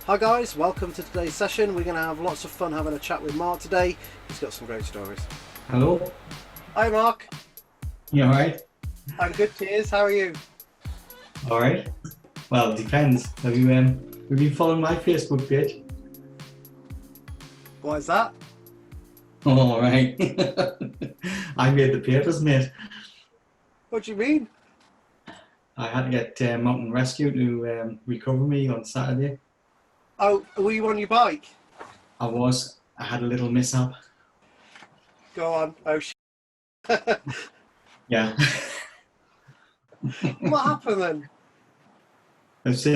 Hi guys, welcome to today's session. We're going to have lots of fun having a chat with Mark today. He's got some great stories. Hello, Hi Mark, you alright? I'm good, cheers. How are you? Alright. Well, it depends. Have you following my Facebook page? What is that? Oh, alright. I made the papers, mate. What do you mean? I had to get Mountain Rescue to recover me on Saturday. Oh, were you on your bike? I had a little mishap. Go on. Oh, Yeah. what happened then? It's,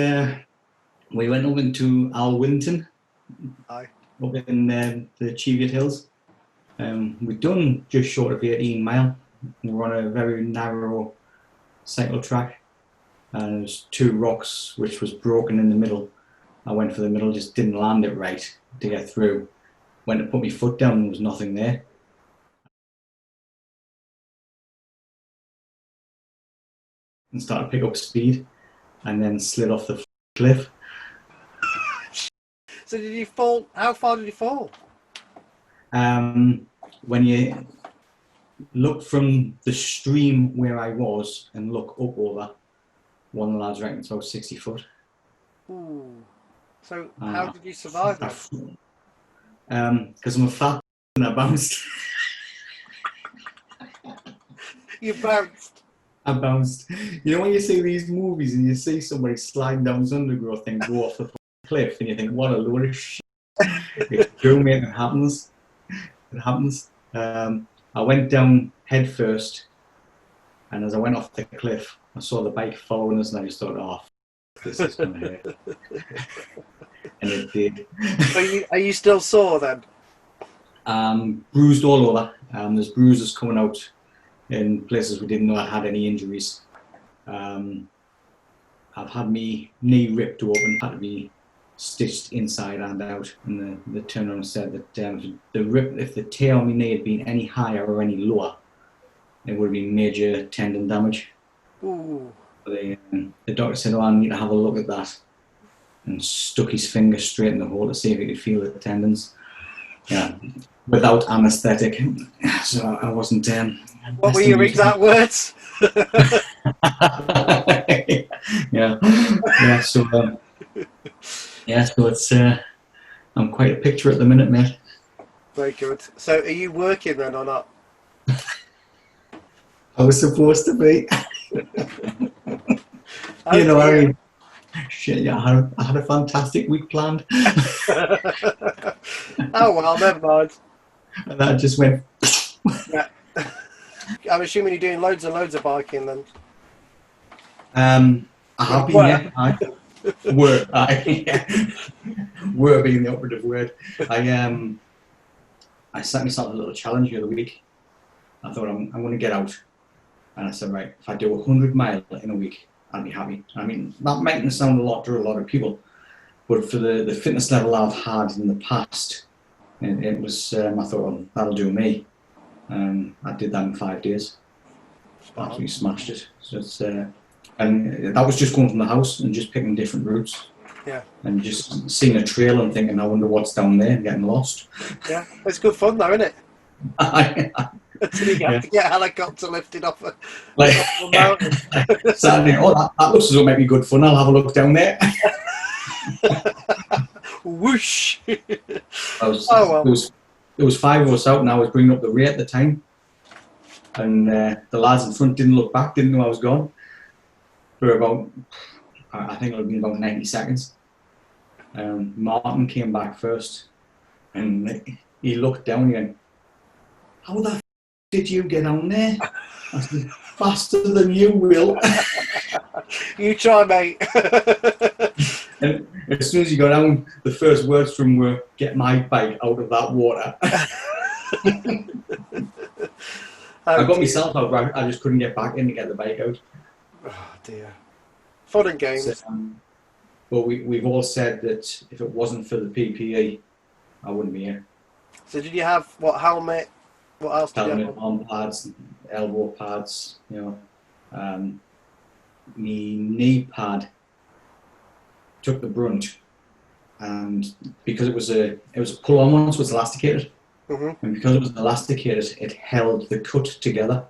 we went up into Alwinton, Hi. up in the Cheviot Hills. We'd done just short of 18 mile. We were on a very narrow cycle track. And there's two rocks which was broken in the middle. I went for the middle, just didn't land it right to get through. Went to put my foot down and there was nothing there. And started to pick up speed and then slid off the cliff. So did you fall? How far did you fall? When you look from the stream where I was and look up over, one of the lads reckons it's about 60 foot. Ooh. So how did you survive that? Because I'm a fat and I bounced. You bounced. I bounced. You know when you see these movies and you see somebody sliding down this undergrowth and go off the cliff and you think, what a load of shit. It's true, mate, it happens. It happens. I went down head first and as I went off the cliff, I saw the bike following us and I just thought, oh, this is going to hurt. And it did. Are you still sore then? Bruised all over. There's bruises coming out in places we didn't know I had any injuries. I've had my knee ripped open, had to be stitched inside and out. And the turned around and said that if the tear on my knee had been any higher or any lower, it would have been major tendon damage. Ooh. The doctor said, "Oh, I need to have a look at that," and stuck his finger straight in the hole to see if he could feel the tendons. Yeah, without anaesthetic. So I wasn't. What were your exact words? Yeah, yeah. So it's. I'm quite a picture at the minute, mate. Very good. So are you working then or not? I was supposed to be. You know, I mean, shit. Yeah, I had a fantastic week planned. Oh well, never mind. And that just went. Yeah. I'm assuming you're doing loads and loads of biking then. I have been, yeah. Were being the operative word. I set myself a little challenge the other week. I thought I'm going to get out, and I said, right, if I do 100 mile in a week, I'll be happy. I mean, that mightn't sound a lot to a lot of people, but for the fitness level I've had in the past, it was. I thought, well, that'll do me. I did that in 5 days. Absolutely smashed it. So it's and that was just going from the house and just picking different routes. Yeah. And just seeing a trail and thinking, I wonder what's down there, and getting lost. Yeah. It's good fun though, isn't it? Until you have Yeah. to get a helicopter lifted off a Like, mountain. Saturday, that looks as though it might be good fun. I'll have a look down there. Whoosh! There was 5 of us out, and I was bringing up the rear at the time. And the lads in front didn't look back, didn't know I was gone. For about, I think it would have been about 90 seconds. Martin came back first, and he looked down and went, how the f did you get on there? I said, faster than you will. You try, mate. And as soon as he got down, the first words from him were, get my bike out of that water. I got myself out, but I just couldn't get back in to get the bike out. Oh dear. Fun and games. So, but we've all said that if it wasn't for the PPE, I wouldn't be here. So did you have what helmet? What else did you Helmet, have? arm pads, elbow pads, my knee pad took the brunt and because it was a pull-on one, so it's elasticated, Mhm. and because it was elasticated, it held the cut together.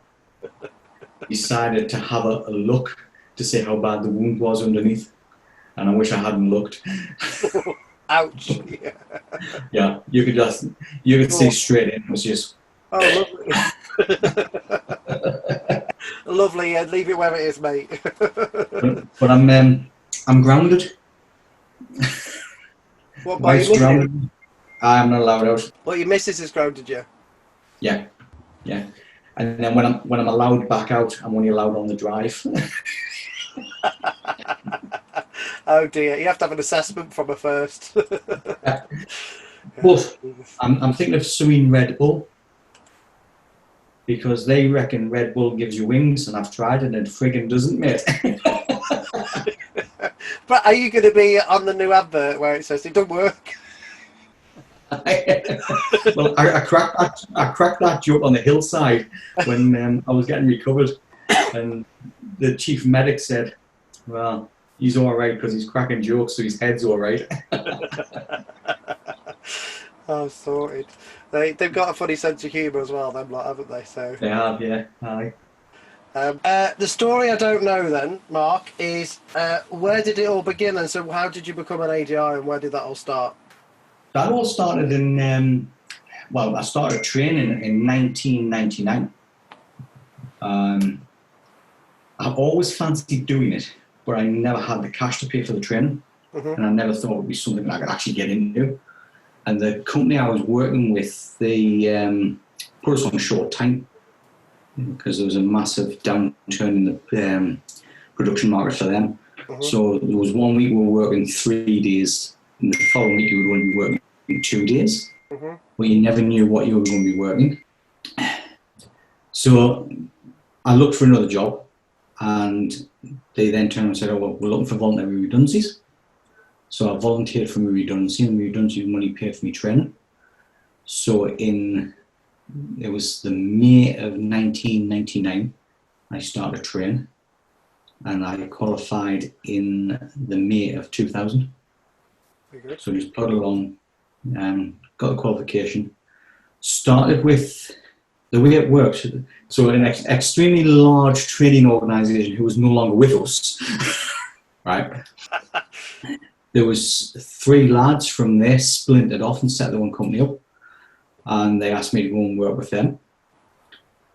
Decided to have a look to see how bad the wound was underneath, and I wish I hadn't looked. Ouch. Yeah, you could see straight in. It was just. Oh, lovely. Lovely. Yeah, leave it where it is, mate. But I'm grounded. What by your Wife's missus? grounded. I'm not allowed out. Well, your missus has grounded you. Yeah, yeah. And then when I'm allowed back out, I'm only allowed on the drive. Oh dear, you have to have an assessment from her first. But I'm thinking of suing Red Bull because they reckon Red Bull gives you wings, and I've tried it and it friggin' doesn't, mate. But are you going to be on the new advert where it says it don't work? Well, I cracked that joke on the hillside when I was getting recovered, and the chief medic said, "Well, he's all right because he's cracking jokes, so his head's all right." Oh, sorted. They've got a funny sense of humour as well, them lot, haven't they? So They have, yeah. Aye. the story I don't know then, Mark, is where did it all begin? And so how did you become an ADI and where did that all start? That all started in, well, I started training in 1999. I've always fancied doing it, but I never had the cash to pay for the training, and I never thought it would be something that I could actually get into. And the company I was working with, they put us on short time because there was a massive downturn in the production market for them. So there was 1 week we were working 3 days, and the following week you would only be working 2 days, but you never knew what you were going to be working. So I looked for another job, and they then turned and said, "Oh, well, we're looking for voluntary redundancies." So I volunteered for my redundancy, and my redundancy money paid for me training. So it was the May of 1999, I started training, and I qualified in the May of 2000. So just plodded along, got the qualification, started with the way it works. So an extremely large training organisation who was no longer with us, right? There was 3 lads from there splintered off and set their own company up, and they asked me to go and work with them.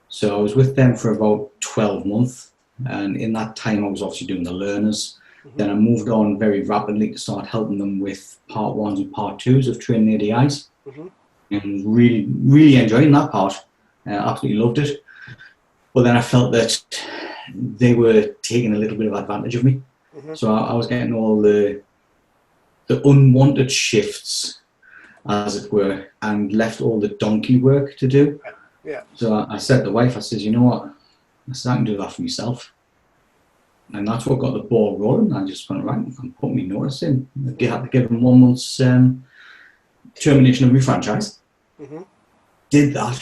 So I was with them for about 12 months, and in that time I was obviously doing the learners. Then I moved on very rapidly to start helping them with part 1s and part 2s of training ADIs, and really, really enjoying that part. Absolutely loved it. But then I felt that they were taking a little bit of advantage of me. So I was getting all the unwanted shifts, as it were, and left all the donkey work to do. Yeah. So I said to the wife, I said, "You know what? I said, I can do that for myself." And that's what got the ball rolling. I just went, right, and put me notice in. I had to give them 1 month's termination of my franchise. Did that,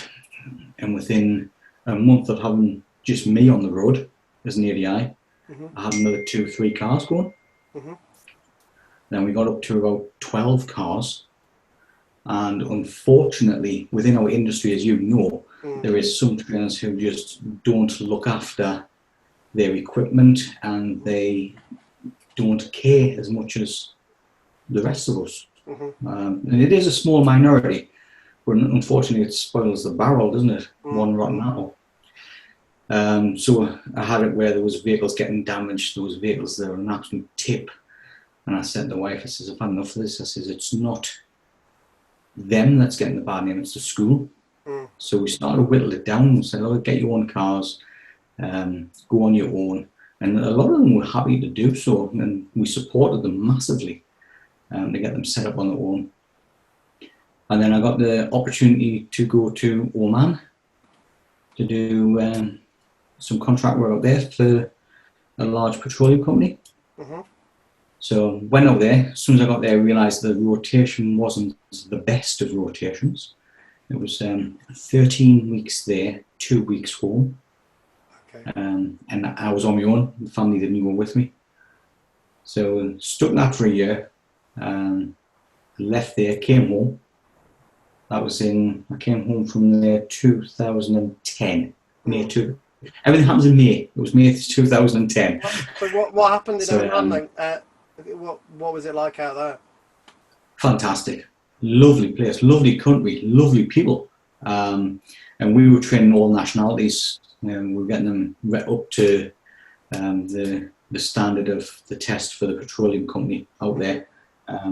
and within a month of having just me on the road as an ADI, I had another 2 or 3 cars going. Then we got up to about 12 cars, and unfortunately, within our industry, as you know, there is some trainers who just don't look after their equipment, and they don't care as much as the rest of us. And it is a small minority, but unfortunately, it spoils the barrel, doesn't it? One rotten apple. So I had it where there was vehicles getting damaged, there was vehicles that were an absolute tip. And I said to the wife, I says, "I've had enough of this." I says, "It's not them that's getting the bad name, it's the school." So we started to whittle it down and said, "Oh, get your own cars, go on your own." And a lot of them were happy to do so, and we supported them massively to get them set up on their own. And then I got the opportunity to go to Oman to do some contract work out there for a large petroleum company. So went out there. As soon as I got there, I realised the rotation wasn't the best of rotations. It was 13 weeks there, 2 weeks home. And I was on my own. The family didn't go with me. So stuck that for a year. left there, came home. I came home from there 2010, May 2. Everything happens in May. It was May 2010. So what happened in So, Oman then? What was it like out there? Fantastic. Lovely place, lovely country, lovely people. And we were training all nationalities, and we were getting them up to the standard of the test for the petroleum company out there.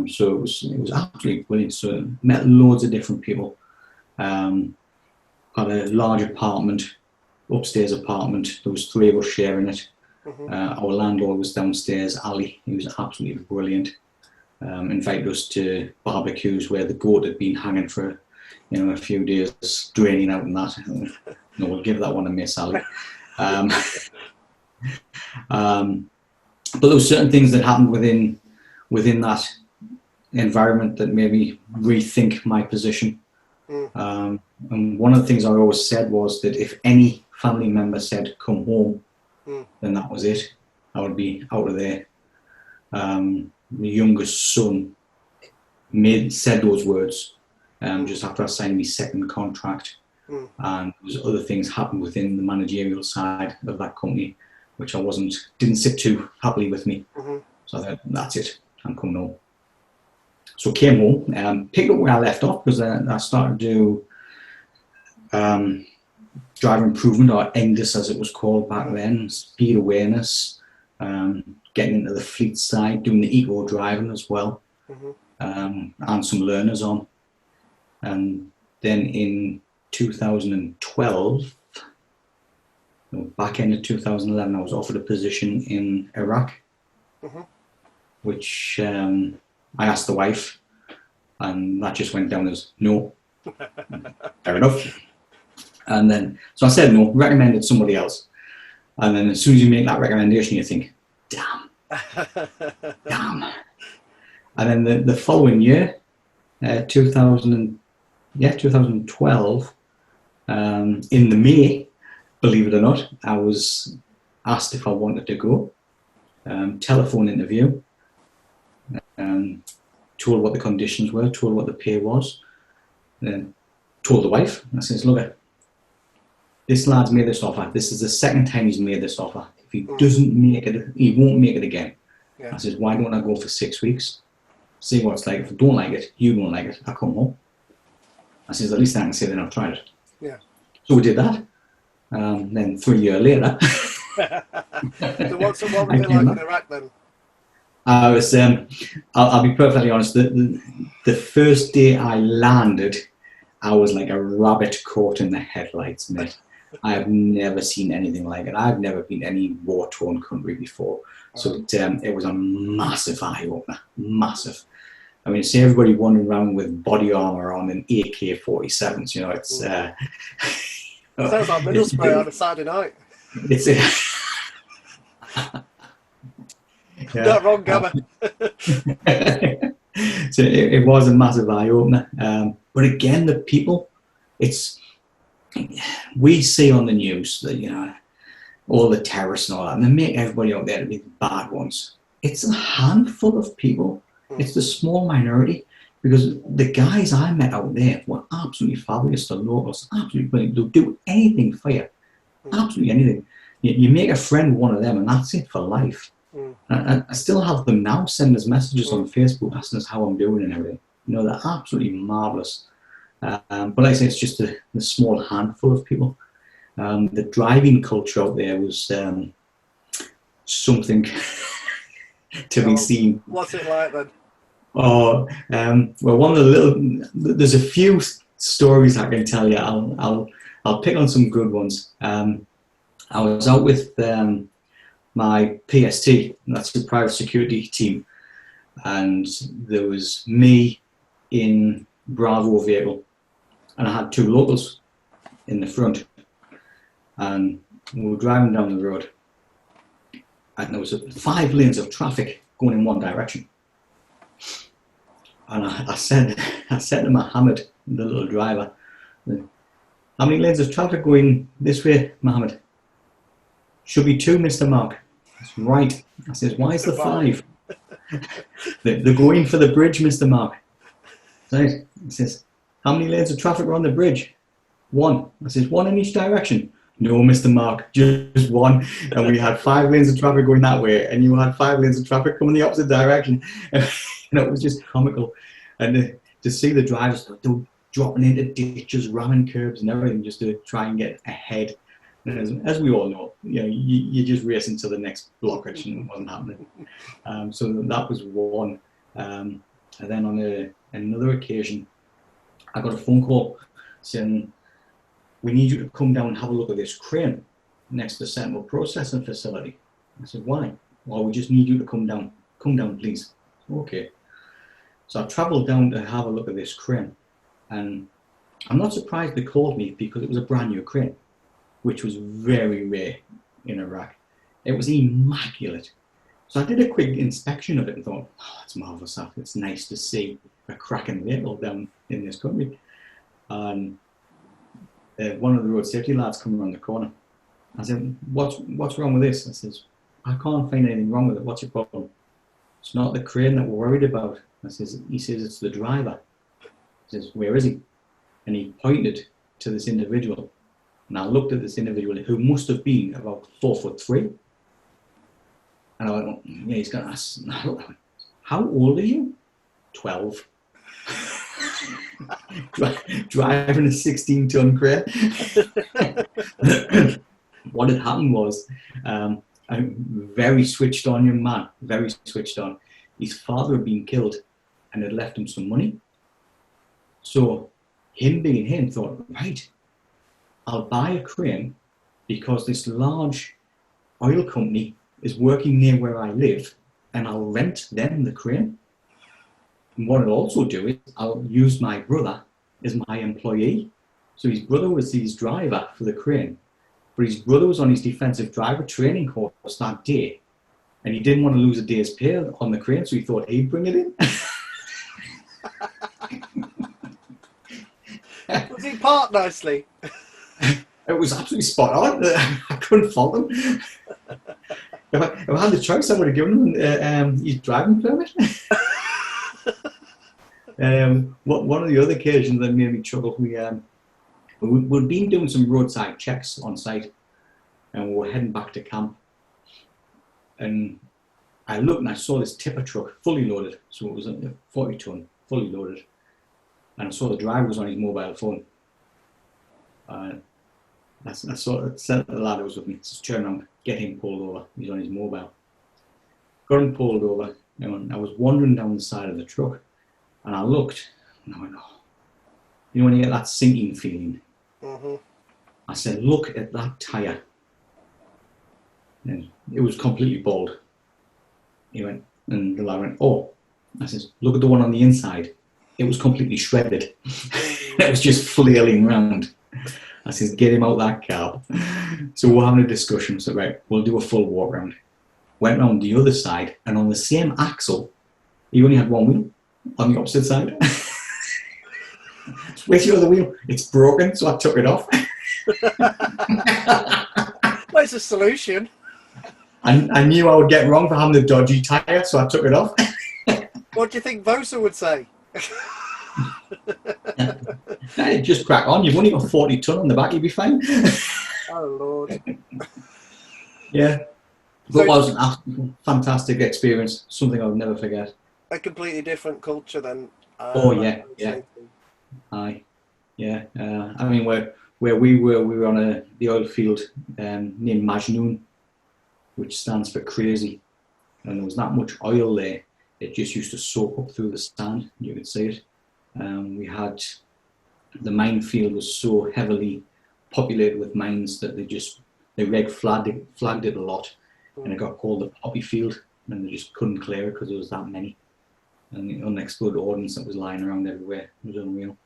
So it was absolutely brilliant. So met loads of different people. Had a large apartment, upstairs apartment. There was 3 of us sharing it. Our landlord was downstairs, Ali. He was absolutely brilliant. Invited us to barbecues where the goat had been hanging for a few days, draining out and that. No, we'll give that one a miss, Ali. But there were certain things that happened within that environment that made me rethink my position. And one of the things I always said was that if any family member said come home, then that was it. I would be out of there. The youngest son said those words just after I signed my second contract. And there was other things happened within the managerial side of that company which didn't sit too happily with me. So I thought, that's it, I'm coming home. So I came home, picked up where I left off, because I started to do driver improvement, or ENGDIS as it was called back then, speed awareness, getting into the fleet side, doing the eco driving as well, and some learners on. And then in 2012, back end of 2011, I was offered a position in Iraq, which I asked the wife, and that just went down as no. Fair enough. And then, so I said no, recommended somebody else. And then as soon as you make that recommendation, you think, damn. And then the following year, 2012, in the May, believe it or not, I was asked if I wanted to go. Telephone interview, told what the conditions were, told what the pay was, then told the wife. I says, look, this lad's made this offer. This is the second time he's made this offer. If he doesn't make it, he won't make it again. I says, why don't I go for 6 weeks? See what it's like. If I don't like it, you don't like it, I come home. I says, at least I can say that I've tried it. So we did that. Then 3 years later. So what was it like in Iraq then? I was, I'll be perfectly honest, the first day I landed, I was like a rabbit caught in the headlights, mate. I have never seen anything like it. I've never been in any war-torn country before. So it was a massive eye-opener, massive. I mean, see everybody wandering around with body armour on and AK-47s, you know, it's... Sounds like Middlesbrough on a Saturday night. It's... Not wrong, Gabba. So it was a massive eye-opener. But again, the people, we see on the news that, you know, all the terrorists and all that, and they make everybody out there to be the bad ones. It's a handful of people. It's the small minority, because the guys I met out there were absolutely fabulous. The locals, absolutely brilliant. They'll do anything for you, absolutely anything. You make a friend with one of them, and that's it for life. I still have them now send us messages on Facebook asking us how I'm doing and everything. You know, they're absolutely marvellous. But like I say, it's just the small handful of people. The driving culture out there was something to be seen. What's it like then? Oh, well, one of the there's a few stories I can tell you. I'll pick on some good ones. I was out with my PST, that's the private security team, and there was me in Bravo vehicle, and I had 2 locals in the front, and we were driving down the road, and there was 5 lanes of traffic going in one direction. And I said to Mohammed, the little driver, how many lanes of traffic going this way, Mohammed? Should be 2, Mr. Mark. That's right. I says, why is there 5? They're going for the bridge, Mr. Mark. Right. He says, how many lanes of traffic are on the bridge? One. I says, one in each direction. No, Mr. Mark, just one. And we had 5 lanes of traffic going that way, and you had 5 lanes of traffic coming the opposite direction. And it was just comical. And to see the drivers dropping into ditches, ramming curbs and everything just to try and get ahead. And as we all know, you just race into the next blockage, and it wasn't happening. So that was one. And then on another occasion, I got a phone call saying, we need you to come down and have a look at this crane next to the central processing facility. I said, why? Well, we just need you to come down. Come down, please. Okay. So I travelled down to have a look at this crane. And I'm not surprised they called me, because it was a brand new crane, which was very rare in Iraq. It was immaculate. So I did a quick inspection of it and thought, oh, that's marvellous stuff. It's nice to see a cracking vehicle down in this country. And one of the road safety lads come around the corner. I said, what's wrong with this? I says, I can't find anything wrong with it. What's your problem? It's not the crane that we're worried about. He says, it's the driver. He says, where is he? And he pointed to this individual. And I looked at this individual who must have been about 4'3". And I went, yeah, he's going to ask, how old are you? 12. Driving a 16-ton crane. What had happened was, a very switched on young man, very switched on. His father had been killed and had left him some money. So him being him thought, right, I'll buy a crane because this large oil company is working near where I live, and I'll rent them the crane. And what I'll also do is I'll use my brother as my employee. So his brother was his driver for the crane, but his brother was on his defensive driver training course that day, and he didn't want to lose a day's pay on the crane, so he thought he'd bring it in. Was he parked nicely? It was absolutely spot on. I couldn't fault him. If I had the choice, I would have given him his driving permit. One of the other occasions that made me chuckle, we'd been doing some roadside checks on site, and we were heading back to camp. And I looked and I saw this tipper truck fully loaded, so it was a 40-ton, fully loaded. And I saw the driver was on his mobile phone. I said to the lad who was with me, just turn around, get him pulled over. He's on his mobile. Got him pulled over, and I was wandering down the side of the truck, and I looked, and I went, oh, you know when you get that sinking feeling? Mm-hmm. I said, look at that tyre. And it was completely bald. He went, and the lad went, oh. I said, look at the one on the inside. It was completely shredded. It was just flailing round. I said, get him out that cab. So we're having a discussion. So, right, we'll do a full walk round. Went round the other side, and on the same axle, he only had one wheel on the opposite side. Where's your other wheel? It's broken, so I took it off. Where's the solution? I knew I would get wrong for having the dodgy tyre, so I took it off. What do you think Vosa would say? Just crack on. You've only got 40 ton on the back, you'll be fine. Oh, Lord. Yeah. But it was an absolutely fantastic experience. Something I'll never forget. A completely different culture then. Oh, yeah. Aye. Yeah. I mean, where we were on the oil field named Majnoon, which stands for crazy. And there was not much oil there. It just used to soak up through the sand. You could see it. We had the minefield was so heavily populated with mines that they red flagged it a lot, and it got called the poppy field, and they just couldn't clear it because there was that many, and the unexploded ordnance that was lying around everywhere. It was unreal.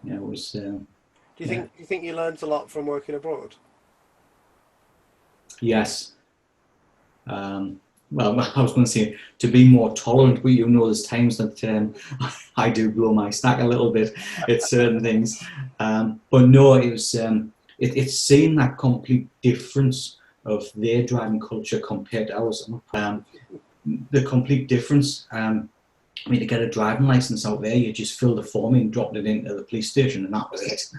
Yeah, it was. Do you think you learned a lot from working abroad? Yes. Well, I was going to say to be more tolerant, but you know, there's times that I do blow my stack a little bit at certain things. But no, it was it's seeing that complete difference of their driving culture compared to ours. The complete difference. I mean, to get a driving license out there, you just filled the form in, dropped it into the police station, and that was it.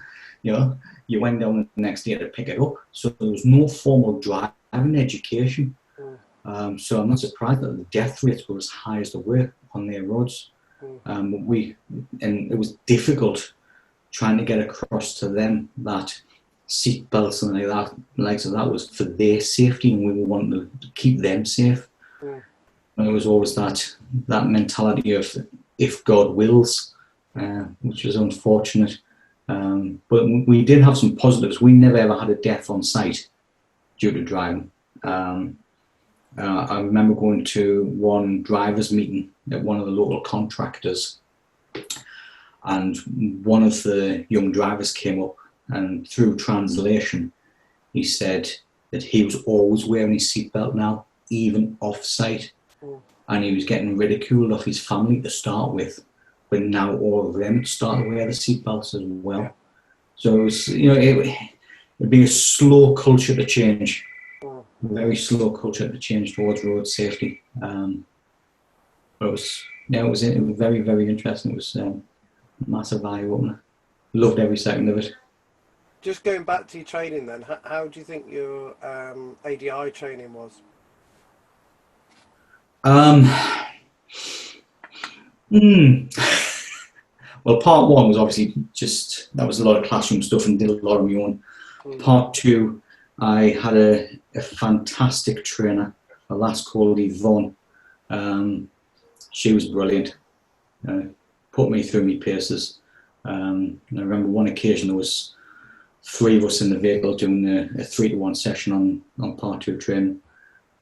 You know, you went down the next day to pick it up. So there was no formal driving education. So I'm not surprised that the death rates were as high as they were on their roads. And it was difficult trying to get across to them that seat belts and like that was for their safety, and we were wanting to keep them safe. And it was always that mentality of if God wills, which was unfortunate. But we did have some positives. We never ever had a death on site due to driving. I remember going to one drivers meeting at one of the local contractors, and one of the young drivers came up, and through translation he said that he was always wearing his seatbelt now, even off site, and he was getting ridiculed off his family to start with, but now all of them start to wear the seatbelts as well. So it was, it'd be a slow culture to change. Very slow culture to change towards road safety. But it was very, very interesting. It was a massive eye opener. Loved every second of it. Just going back to your training then, how do you think your ADI training was? Well, part one was obviously that was a lot of classroom stuff and did a lot of my own. Part two, I had a fantastic trainer, a lass called Yvonne. She was brilliant. Put me through my paces. I remember one occasion there was 3 of us in the vehicle doing a 3-to-1 session on part 2 training,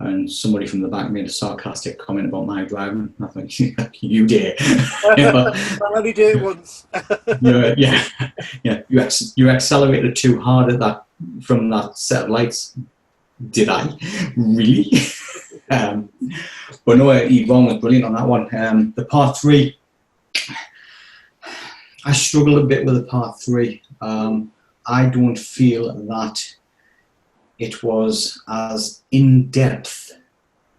and somebody from the back made a sarcastic comment about my driving. I think, you dare. I'll only do it once. You accelerated too hard at that from that set of lights. Did I? Really? But no, Yvonne was brilliant on that one. The part 3, I struggled a bit with the part 3. I don't feel that it was as in-depth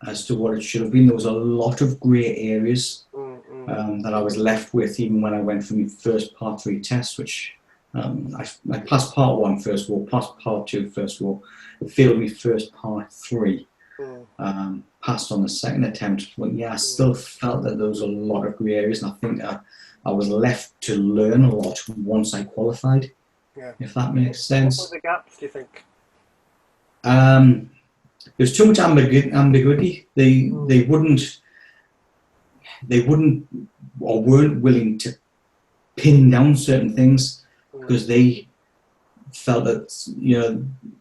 as to what it should have been. There was a lot of grey areas that I was left with even when I went for my first part 3 test, which I passed part 1 first of all, passed part 2 first of all, failed my first part 3, passed on the second attempt. But yeah, I still felt that there was a lot of grey areas, and I think I was left to learn a lot once I qualified, if that makes sense. What were the gaps, do you think? There's too much ambiguity. They wouldn't or weren't willing to pin down certain things because they felt that,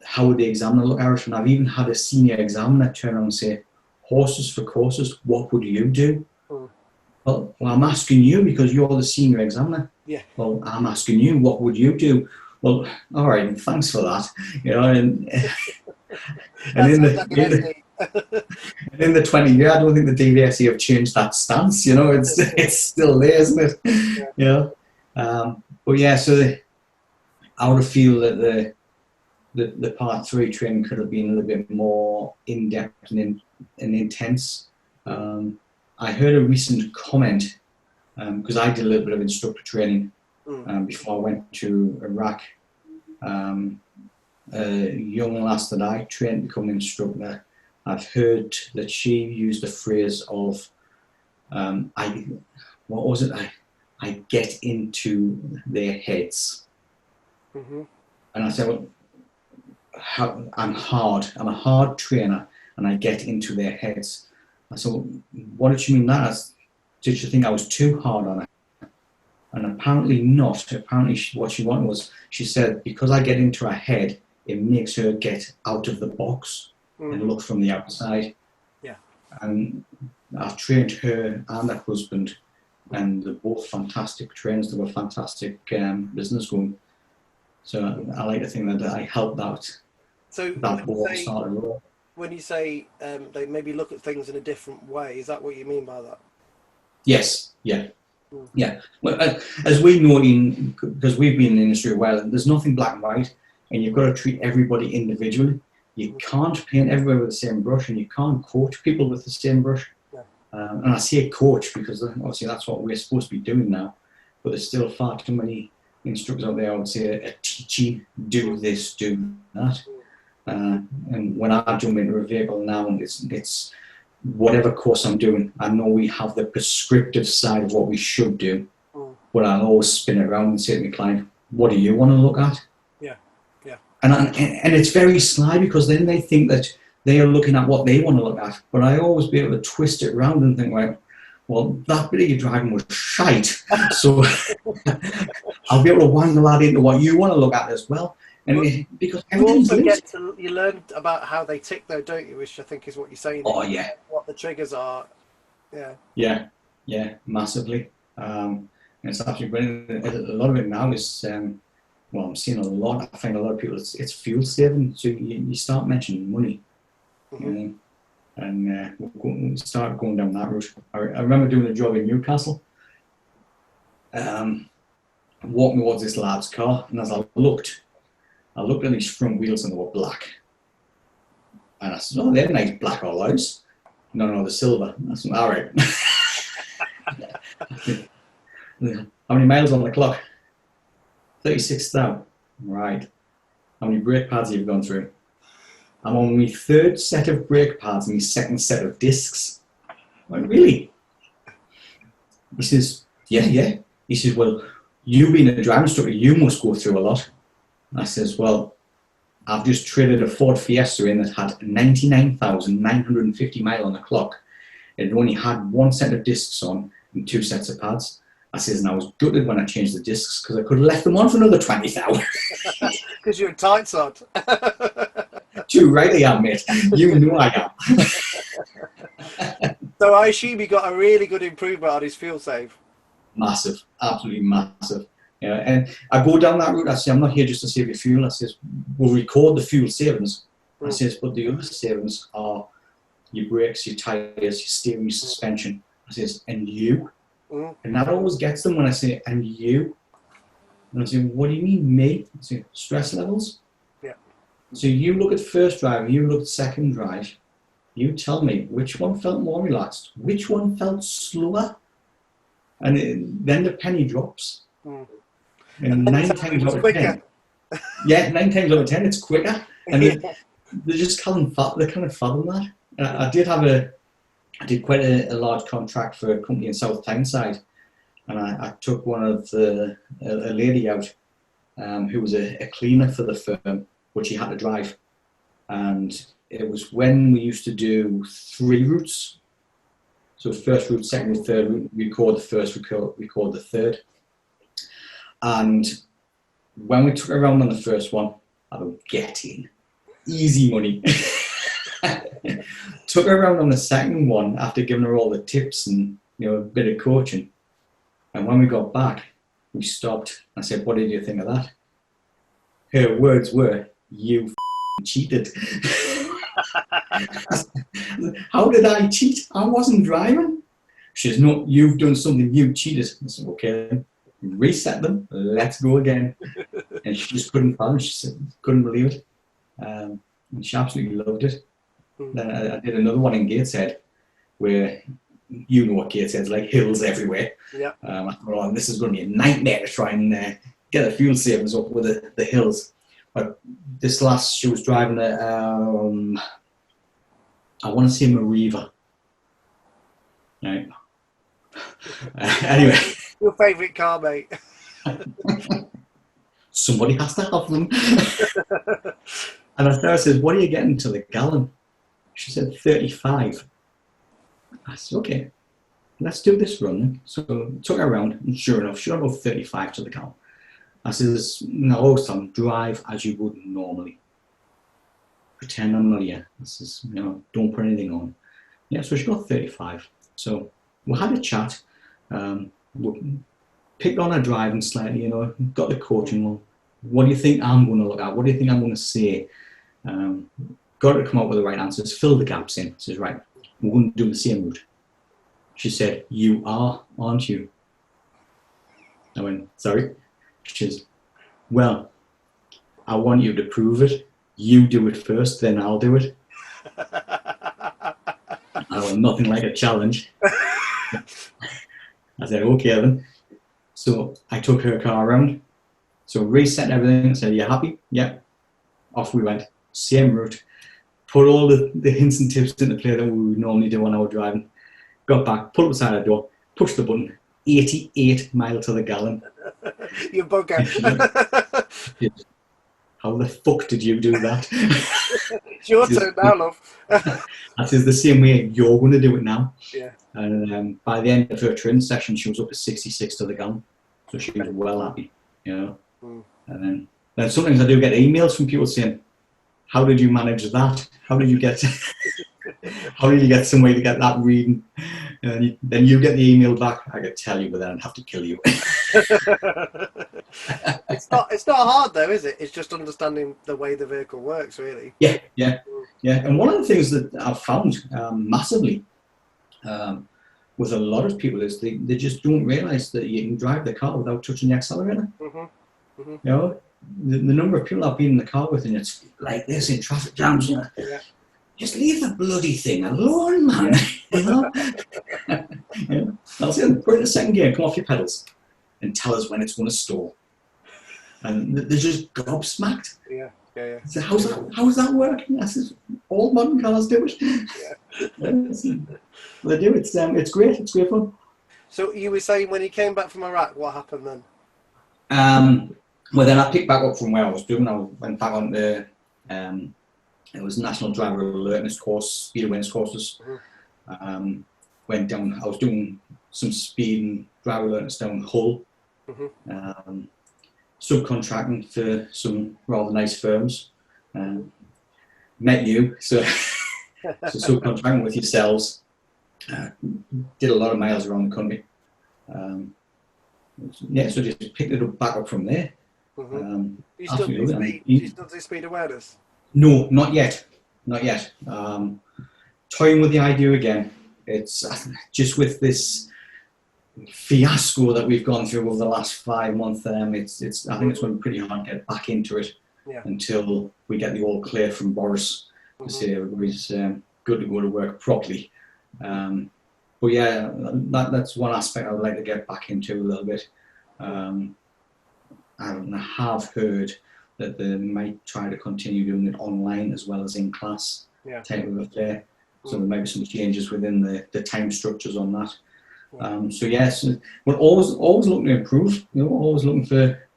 how would the examiner look at it? And I've even had a senior examiner turn around and say, horses for courses, what would you do? Well, I'm asking you because you're the senior examiner. Yeah. Well, I'm asking you, what would you do? Well, all right, thanks for that. And in the 20 years, I don't think the DVSE have changed that stance. It's still there, isn't it? But yeah, so I would feel that the part 3 training could have been a little bit more in depth and intense. I heard a recent comment because I did a little bit of instructor training before I went to Iraq. A young lass that I trained to become an instructor, I've heard that she used the phrase of, I get into their heads. And I said, well, I'm a hard trainer and I get into their heads. I said, well, what did you mean that? Did you think I was too hard on her? And apparently not. Apparently what she wanted was, she said, because I get into her head, it makes her get out of the box and look from the outside. Yeah. And I've trained her and her husband, and they're both fantastic trainers. They were fantastic business women. So I like to think that I helped out. So that ball started rolling. When you say they maybe look at things in a different way, is that what you mean by that? Yes. Yeah. Yeah. Well, as we know, because we've been in the industry a while, there's nothing black and white, and you've got to treat everybody individually. You can't paint everywhere with the same brush, and you can't coach people with the same brush. And I say coach because obviously that's what we're supposed to be doing now, but there's still far too many instructors out there. I would say are teaching, do this, do that. And when I jump into a vehicle now, it's whatever course I'm doing, I know we have the prescriptive side of what we should do, but I'll always spin it around and say to my client, what do you want to look at? Yeah, yeah. And it's very sly because then they think that they are looking at what they want to look at, but I always be able to twist it around and think, right, well, that bit of your driving was shite, so I'll be able to wangle that into what you want to look at as well. And because everything's linked. You learn about how they tick, though, don't you? Which I think is what you're saying. Oh yeah. What the triggers are. Yeah. Yeah, yeah, massively. It's absolutely brilliant. A lot of it now is, well, I'm seeing a lot. I find a lot of people. It's fuel saving. So you start mentioning money, and we start going down that route. I remember doing a job in Newcastle. Walking towards this lad's car, and as I looked at these front wheels and they were black. And I said, oh, they're nice black alloys. No, they're silver. I said, all right. How many miles on the clock? 36,000. Right. How many brake pads have you gone through? I'm on my third set of brake pads and my second set of discs. I went, really? He says, yeah. He says, well, you being a driving instructor, you must go through a lot. I says, well, I've just traded a Ford Fiesta in that had 99,950 miles on the clock. It only had one set of discs on and two sets of pads. I says, and I was gutted when I changed the discs because I could have left them on for another 20,000. Because you're a tight sod. Too right I am, mate. You knew I am. So I assume you got a really good improvement on his fuel save. Massive, absolutely massive. Yeah, and I go down that route. I say, I'm not here just to save your fuel. I says, we'll record the fuel savings. I says, but the other savings are your brakes, your tyres, your steering, your suspension. I says, and you? And that always gets them when I say, and you? And I say, what do you mean, me? I say, stress levels? Yeah. So you look at first drive, you look at second drive. You tell me which one felt more relaxed, which one felt slower, and then the penny drops. And 9 times out of 10, yeah, 9 times out of 10, it's quicker, and they just can't fathom that. I did quite a large contract for a company in South Tyneside, and I took one of a lady out who was a cleaner for the firm, which she had to drive, and it was when we used to do 3 routes. So first route, second route, third route, record the first, record the third. And when we took her around on the first one, I was getting easy money. Took her around on the second one after giving her all the tips and a bit of coaching. And when we got back, we stopped. I said, "What did you think of that?" Her words were, "You cheated." How did I cheat? I wasn't driving. She says, "No, you've done something. You cheated." I said, "Okay, reset them. Let's go again." And she just couldn't fathom. She said, couldn't believe it. And she absolutely loved it. Then I did another one in Gateshead, where you know what Gateshead's like, hills everywhere. Yeah. I thought, oh, this is going to be a nightmare to try and get the fuel savings up with the hills. But this last, she was driving I want to say Mariva. Right. Anyway. Your favourite car, mate. Somebody has to have them. And I said, "What are you getting to the gallon?" She said, 35. I said, "Okay, let's do this run." So took her around, and sure enough, she got about 35 to the gallon. I says, "No, always tell them, drive as you would normally. Pretend I'm not here." I says, "Don't put anything on." Yeah, so she got 35. So we had a chat. We picked on her driving slightly, got the coaching on. What do you think I'm going to look at? What do you think I'm going to say? Got her to come up with the right answers, fill the gaps in. Says, "Right, we're going to do the same route." She said, "You are, aren't you?" I went, "Sorry." She says, "Well, I want you to prove it. You do it first, then I'll do it." I well, nothing like a challenge. I said, okay then. So I took her car around. So reset everything and said, you happy? Yeah. Off we went. Same route. Put all the hints and tips into play that we would normally do when I was driving. Got back, pulled beside the door, pushed the button, 88 miles to the gallon. You bugger. How the fuck did you do that? It's your turn now, love. That is the same way you're going to do it now. Yeah. And by the end of her training session, she was up to 66 to the gallon. So she was well happy, you know. Mm. And then sometimes I do get emails from people saying, how did you manage that? How did you get some way to get that reading? And then you get the email back. I could tell you, but then I'd have to kill you. It's not hard though, is it? It's just understanding the way the vehicle works, really. Yeah. And one of the things that I've found massively with a lot of people is they just don't realise that you can drive the car without touching the accelerator. Mm-hmm. Mm-hmm. You know, the number of people I've been in the car with, and it's like this in traffic jams. You know, just leave the bloody thing alone, man. You know, I'll say, put it in the second gear, come off your pedals, and tell us when it's going to stall. And they're just gobsmacked. Yeah. So how's that working? I said, all modern cars do it. They do. It's great. It's great fun. So you were saying when you came back from Iraq, what happened then? Well, then I picked back up from where I was doing. I went back on the it was National Driver Alertness course, speed awareness courses. Mm-hmm. Went down. I was doing some speed and driver alertness down Hull. Mm-hmm. Subcontracting for some rather nice firms. Met you, so subcontracting with yourselves. Did a lot of miles around the country. So just picked it back up from there. Mm-hmm. Do you still do speed awareness? No, not yet. Toying with the idea again. It's just with this fiasco that we've gone through over the last 5 months. I think it's going to be pretty hard to get back into it until we get the all clear from Boris to say everybody's good to go to work properly. But yeah, that's one aspect I would like to get back into a little bit. I have heard that they might try to continue doing it online as well as in class type of affair. So there might be some changes within the time structures on that. So yes, we're always looking to improve. You know, always looking for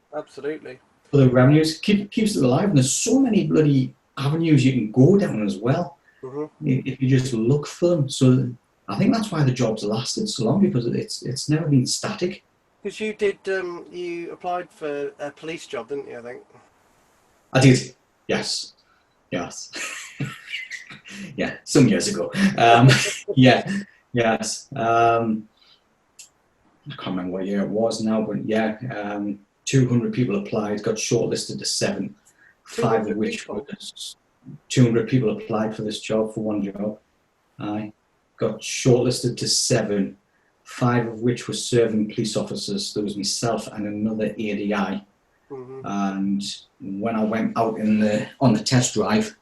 the revenues. Keeps it alive. And there's so many bloody avenues you can go down as well if you just look for them. So I think that's why the job's lasted so long, because it's never been static. Because you did, you applied for a police job, didn't you? I think. I did. Yes. Yeah, some years ago. Yes. I can't remember what year it was now, but 200 people applied, got shortlisted to 7, 5 of which was 200 people applied for this job, for one job. I got shortlisted to 7, 5 of which were serving police officers. There was myself and another ADI. And when I went out on the test drive,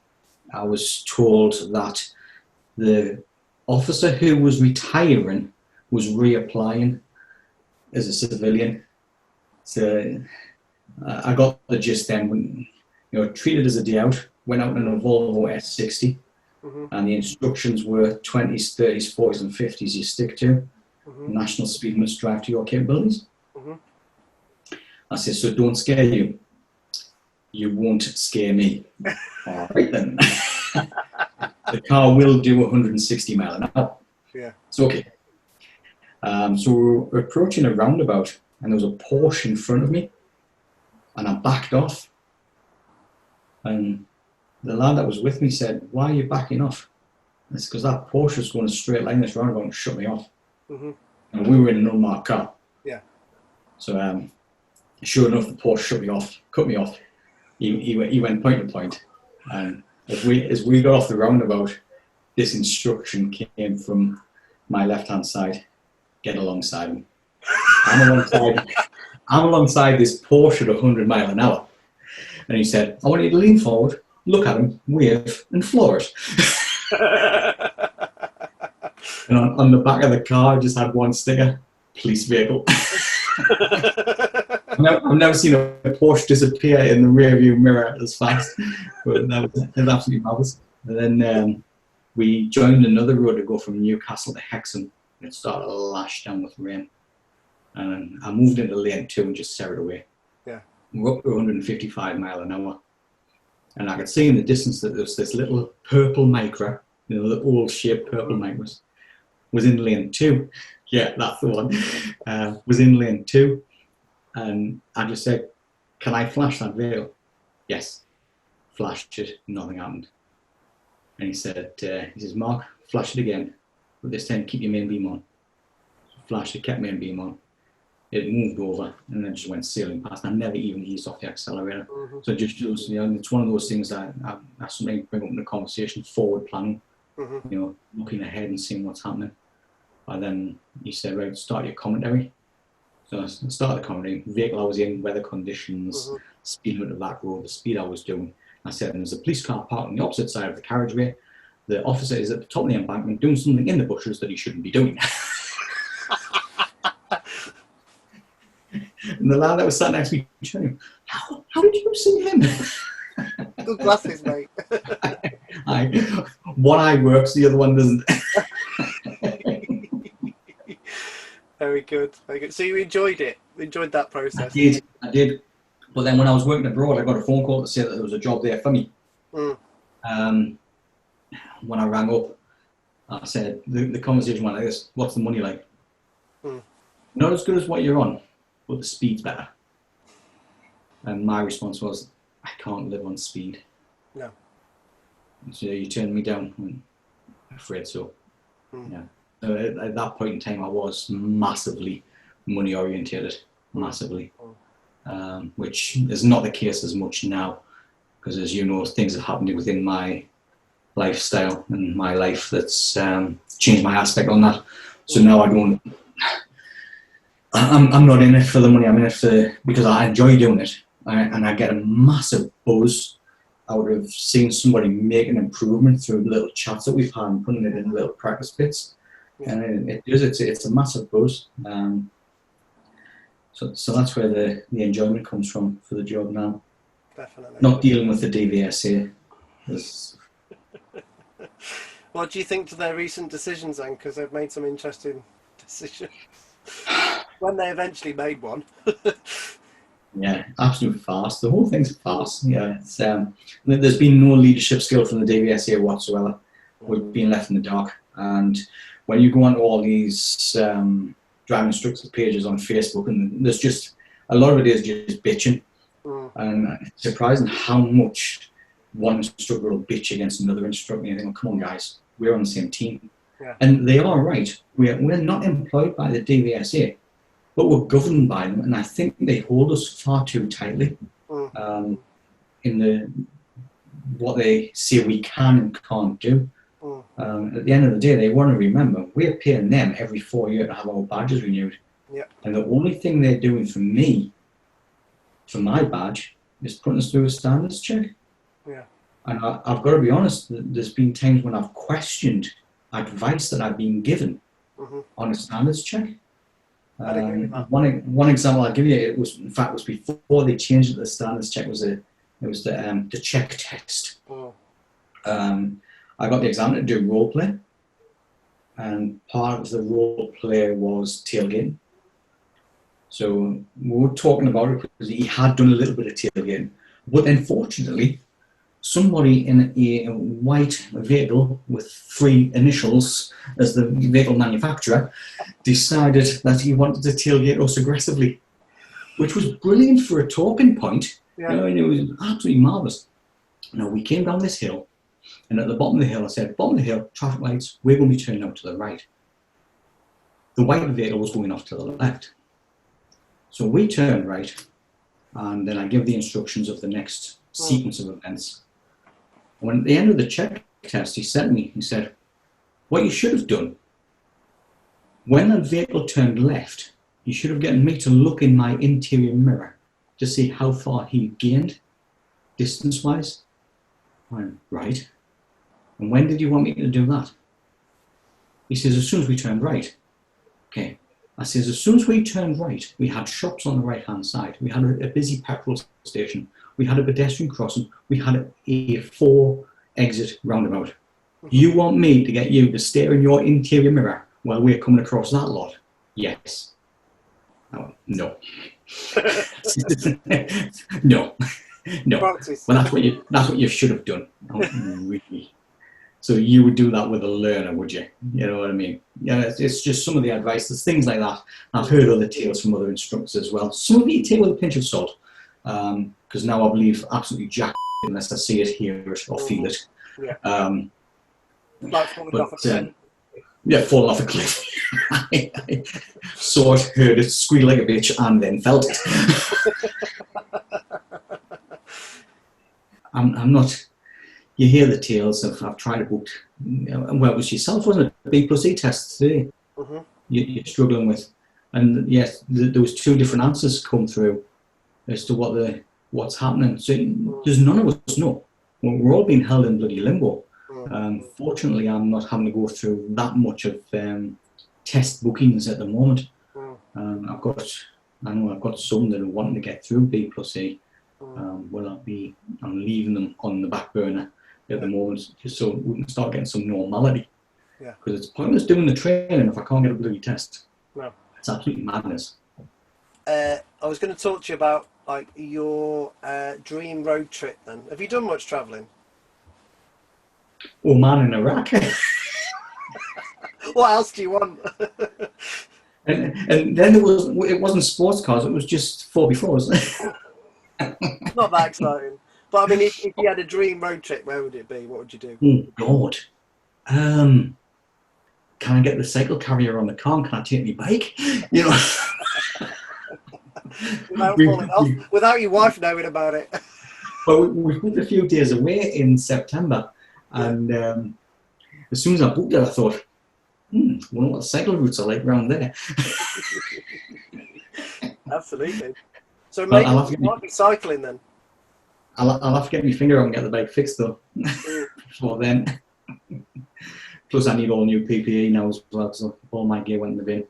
I was told that the officer who was retiring was reapplying as a civilian. So I got the gist then, when, treated as a day out, went out in a Volvo S60, and the instructions were 20s, 30s, 40s and 50s you stick to. National speed must drive to your capabilities. I said, so don't scare you. You won't scare me. All right then. The car will do 160 miles an hour. Yeah. It's okay. So we're approaching a roundabout, and there was a Porsche in front of me, and I backed off. And the lad that was with me said, "Why are you backing off?" And it's because that Porsche was going a straight line this roundabout and shut me off. And we were in an unmarked car. Yeah. So sure enough, the Porsche cut me off. He went point to point, and as we got off the roundabout, this instruction came from my left-hand side: get alongside him. I'm alongside this Porsche at 100 miles an hour, and he said, "I want you to lean forward, look at him, wave, and floor it." And on the back of the car, I just had one sticker, police vehicle. I've never seen a Porsche disappear in the rearview mirror as fast, but that was absolutely marvelous. And then we joined another road to go from Newcastle to Hexham. It started to lash down with rain. And I moved into lane 2 and just set it away. Yeah. We're up to 155 mile an hour. And I could see in the distance that there was this little purple Micra, you know, the old shaped purple Micras, was in lane 2. Yeah, that's the one. Was in lane 2. And I just said, can I flash that vehicle? Yes. Flashed it, nothing happened. And he says, Mark, flash it again, but this time keep your main beam on. Flashed it, kept main beam on. It moved over and then just went sailing past. I never even eased off the accelerator. Mm-hmm. So it just shows, you know, it's one of those things that I something bring up in the conversation, forward planning, mm-hmm. you know, looking ahead and seeing what's happening. And then he said, right, start your commentary. So I started the commentary, vehicle I was in, weather conditions, mm-hmm. speed limit of that road, the speed I was doing. I said, there's a police car parked on the opposite side of the carriageway. The officer is at the top of the embankment doing something in the bushes that he shouldn't be doing. And the lad that was sat next to me, how did you see him? Good glasses, mate. One eye works, the other one doesn't. Very good, very good. So you enjoyed it? Enjoyed that process? I did. But then when I was working abroad, I got a phone call to say that there was a job there for me. Mm. When I rang up, I said, the conversation went like this: what's the money like? Mm. Not as good as what you're on, but the speed's better. And my response was, I can't live on speed. No. So you turned me down. I'm afraid so. Mm. Yeah. So at that point in time, I was massively money orientated, massively, which is not the case as much now, because as you know, things have happened within my lifestyle and my life that's changed my aspect on that. So now I don't. I'm not in it for the money. I'm in it because I enjoy doing it, and I get a massive buzz out of seeing somebody make an improvement through little chats that we've had and putting it in little practice bits. Yeah. And it's a massive buzz. So that's where the enjoyment comes from for the job now. Definitely. Not dealing with the DVSA. What do you think to their recent decisions then? Because they've made some interesting decisions. When they eventually made one. Yeah, absolute farce. The whole thing's a farce. Yeah, it's, there's been no leadership skill from the DVSA whatsoever. We've been left in the dark. And when you go onto all these driving instructor pages on Facebook, and there's just a lot of it is just bitching. And it's surprising how much one instructor will bitch against another instructor. And you think, come on, guys, we're on the same team. Yeah. And they are right. We're not employed by the DVSA, but we're governed by them. And I think they hold us far too tightly in what they say we can and can't do. At the end of the day, they want to remember we're paying them every 4 years to have our badges renewed. Yep. And the only thing they're doing for me, for my badge, is putting us through a standards check. Yeah. And I've got to be honest, there's been times when I've questioned advice that I've been given on a standards check. One example I'll give you, it was before they changed it to the standards check, it was the check test. I got the examiner to do role play, and part of the role play was tailgating. So we were talking about it because he had done a little bit of tailgating, but unfortunately, somebody in a white vehicle with 3 initials as the vehicle manufacturer decided that he wanted to tailgate us aggressively, which was brilliant for a talking point. Yeah. You know, and it was absolutely marvellous. Now, we came down this hill, and at the bottom of the hill, I said, bottom of the hill, traffic lights, we're going to be turning out to the right. The white vehicle was going off to the left. So we turned right, and then I give the instructions of the next sequence of events. When at the end of the check test, he said to me, he said, what you should have done, when that vehicle turned left, you should have gotten me to look in my interior mirror to see how far he gained distance-wise. I went, right. And when did you want me to do that? He says, as soon as we turned right. Okay. I says, as soon as we turned right, we had shops on the right-hand side. We had a busy petrol station. We had a pedestrian crossing. We had a 4-exit roundabout. You want me to get you to stare in your interior mirror while we're coming across that lot? Yes. Oh, no. No. No. Practice. Well, that's what you should have done. Oh, really. So you would do that with a learner, would you? You know what I mean? Yeah, it's just some of the advice. There's things like that. I've heard other tales from other instructors as well. Some of it you take with a pinch of salt, because now I believe absolutely jack unless I see it, hear it, or feel it. Yeah. Like falling off a cliff. Yeah, falling off a cliff. I saw it, heard it, squeal like a bitch, and then felt it. I'm not. You hear the tales of I've tried to book. Well, it was yourself, wasn't it? B+E test today. You're struggling with, and yes, there was 2 different answers come through as to what's happening. So there's none of us know. We're all being held in bloody limbo. Fortunately, I'm not having to go through that much of test bookings at the moment. I've got some that are wanting to get through B+E. I'm leaving them on the back burner at the moment, just so we can start getting some normality. Yeah. Because it's pointless doing the training if I can't get a bloody test. No. It's absolutely madness. I was going to talk to you about like your dream road trip. Then, have you done much travelling? Oman in Iraq. What else do you want? and then it wasn't sports cars, it was just 4x4s. Not that exciting. But I mean, if you had a dream road trip, where would it be? What would you do? Oh God. Can I get the cycle carrier on the car? Can I take my bike? You know. Without falling off, without your wife knowing about it. Well, we booked a few days away in September, and as soon as I booked it, I thought, wonder what the cycle routes are like around there. Absolutely. So maybe you might be cycling then. I'll have to get my finger out and get the bike fixed though. Before then. Plus, I need all new PPE now as well, so all my gear went in the bin.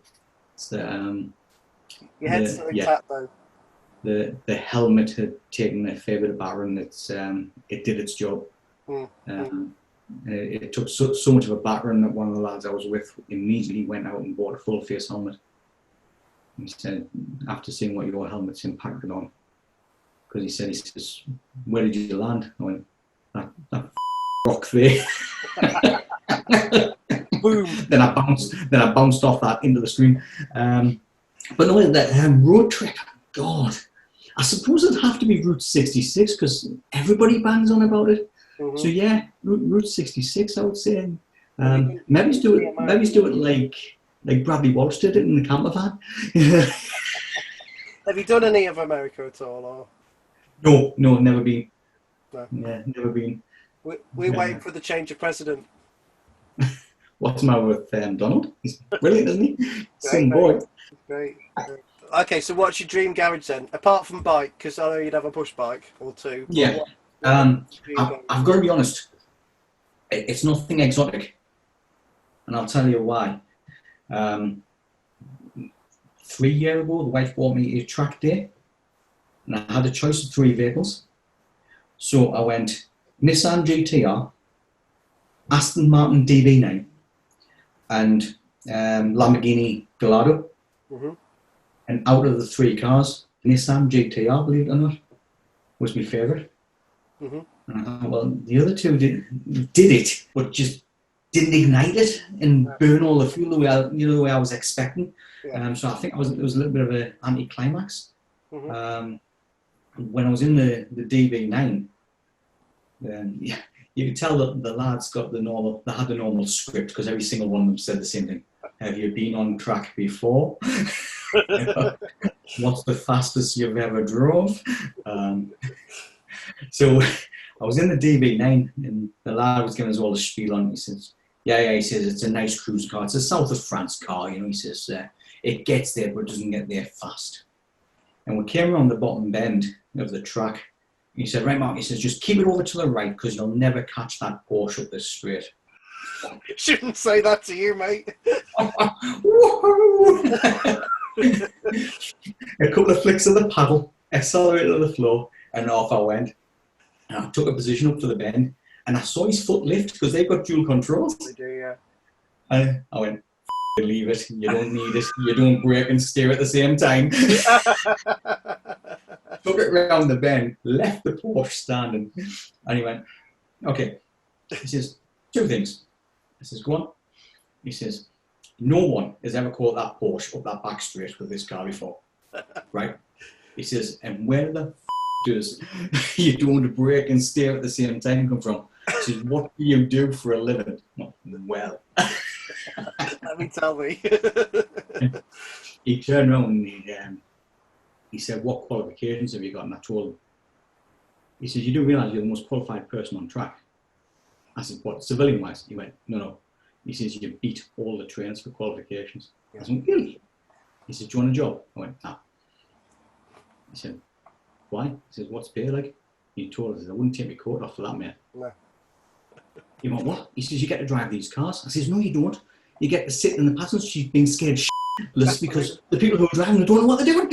So, your head's still intact though. The helmet had taken a fair bit of battering. It did its job. It took so much of a battering that one of the lads I was with immediately went out and bought a full face helmet. He said, after seeing what your helmet's impacted on, because he says, where did you land? I went, that rock there. Boom. Then I bounced off that into the screen. But no, that road trip, God, I suppose it'd have to be Route 66 because everybody bangs on about it. So yeah, Route 66, I would say. Maybe do it like Bradley Walsh did it in the camper van. Have you done any of America at all? Or? No, never been. No. Yeah, never been. We're waiting for the change of president. What's the matter with Donald? He's brilliant, isn't he? Same boy. Great. Okay, so what's your dream garage then? Apart from bike, because I know you'd have a push bike or 2. Yeah. I've got to be honest. It's nothing exotic, and I'll tell you why. 3 years ago, the wife bought me a track day, and I had a choice of 3 vehicles. So I went Nissan GTR, Aston Martin DB9, and Lamborghini Gallardo. And out of the 3 cars, Nissan GTR, believe it or not, was my favourite. And I thought, well, the other 2 did it, but just didn't ignite it and burn all the fuel the way I was expecting. So I think it was a little bit of an anticlimax. When I was in the DB9, you could tell that the lads had the normal script because every single one of them said the same thing. Have you been on track before? What's the fastest you've ever drove? So I was in the DB9 and the lad was giving us all the spiel on it. He says, he says, it's a nice cruise car. It's a South of France car, he says, it gets there but it doesn't get there fast. And we came around the bottom bend of the track. He said, right, Mark, he says, just keep it over to the right because you'll never catch that Porsche up this straight. Shouldn't say that to you, mate. A couple of flicks of the paddle, accelerated to the floor, and off I went. And I took a position up for the bend, and I saw his foot lift because they've got dual controls. They do, yeah. And I went, leave it. You don't need it. You don't brake and steer at the same time. Took it round the bend, left the Porsche standing, and he went, okay. He says, two things. I says, go on. He says, no one has ever caught that Porsche up that back straight with this car before. Right? He says, and where the does you don't brake and steer at the same time come from? He says, what do you do for a living? Well. Let me tell me. He turned around and he said, what qualifications have you got? And I told him. He says, you do realise you're the most qualified person on track? I said, what, civilian-wise? He went, no. He says, you beat all the trains for qualifications. Yeah. I said, really? He said, do you want a job? I went, nah. He said, why? He says, what's pay like? He told us, I wouldn't take my coat off for that, mate. No. He went, what? He says, you get to drive these cars. I says, no, you don't. You get to sit in the passenger seat being scared shitless because the people who are driving don't know what they're doing.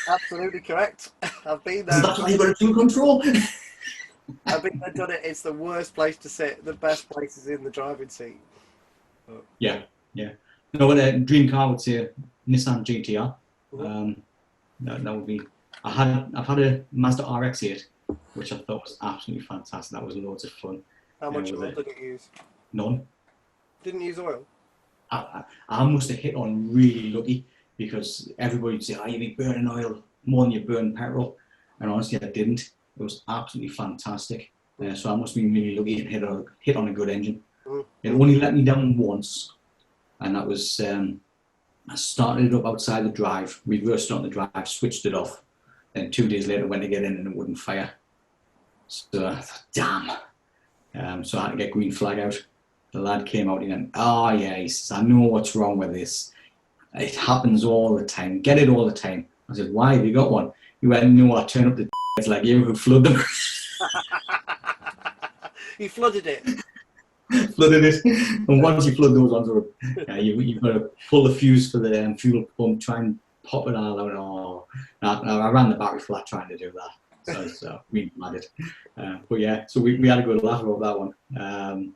Absolutely correct. I've been there. So that's why you've got to do control. I've been there, done it. It's the worst place to sit. The best place is in the driving seat. But... Yeah. No, what a dream car would say Nissan GTR. That would be. I've had a Mazda RX-8, which I thought was absolutely fantastic. That was loads of fun. How much oil did it use? None. Didn't use oil? I must have hit on really lucky because everybody would say, oh, you've been burning oil more than you burn petrol. And honestly, I didn't. It was absolutely fantastic. So I must have been really lucky and hit on a good engine. It only let me down once. And that was, I started it up outside the drive, reversed it on the drive, switched it off. Then 2 days later, went to get in and it wouldn't fire. So I thought, damn. So I had to get green flag out. The lad came out and he went, oh yeah, he says, I know what's wrong with this. It happens all the time. Get it all the time. I said, why? Have you got one? He went, no, I turn up the it's like you who flood them. You flooded it. Flooded it. And once you flood those ones, you've got to pull the fuse for the fuel pump, try and pop it all out. Oh, I ran the battery flat trying to do that. So we mad it. But yeah, so we had a good laugh about that one.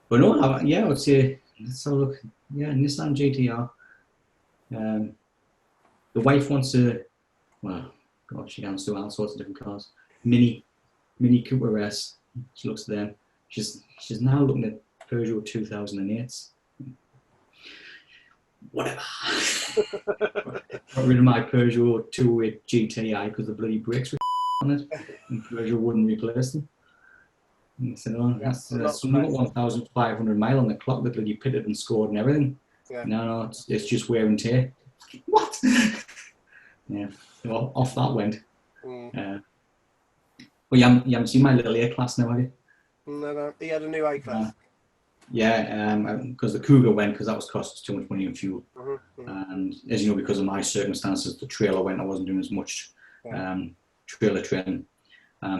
But no, I would say, let's have a look. Yeah, Nissan GTR. The wife wants a, well, God, she wants to do all sorts of different cars. Mini Cooper S. She looks at them. She's now looking at Peugeot 2008s. Whatever. Got rid of my Peugeot 208 GTI because the bloody brakes were on it, and Peugeot wouldn't replace them. And I said, oh, that's only got 1,500 miles on the clock that bloody pitted and scored and everything. Yeah. No, it's just wear and tear. What? Yeah, well, off that went. Well, you haven't seen my little A-Class now, have you? No, he had a new A-Class. Yeah, because the Cougar went because that was costing too much money in fuel. And as you know, because of my circumstances, the trailer went. I wasn't doing as much trailer training.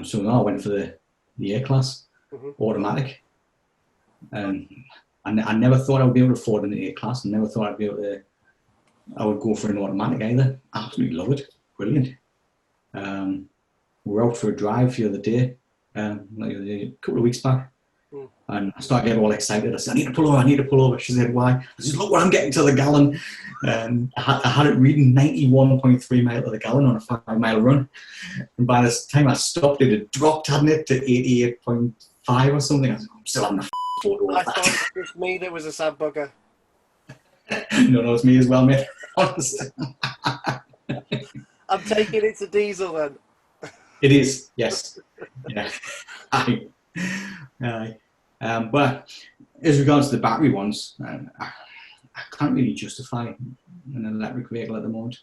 So no, I went for the A-Class automatic. I never thought I would be able to afford an A-Class. I never thought I would go for an automatic either. Absolutely love it. Brilliant. We were out for a drive the other day, a couple of weeks back. And I started getting all excited. I said, I need to pull over. She said, why? I said, look what I'm getting to the gallon. I had it reading 91.3 miles to the gallon on a 5-mile run. And by the time I stopped it, it dropped, hadn't it, to 88.5 or something. I said, I'm still on the photo. I thought it was me that was a sad bugger. No, it's me as well, mate. Honestly. I'm taking it to diesel then. It is, yes. Yeah. But as regards to the battery ones, I can't really justify an electric vehicle at the moment.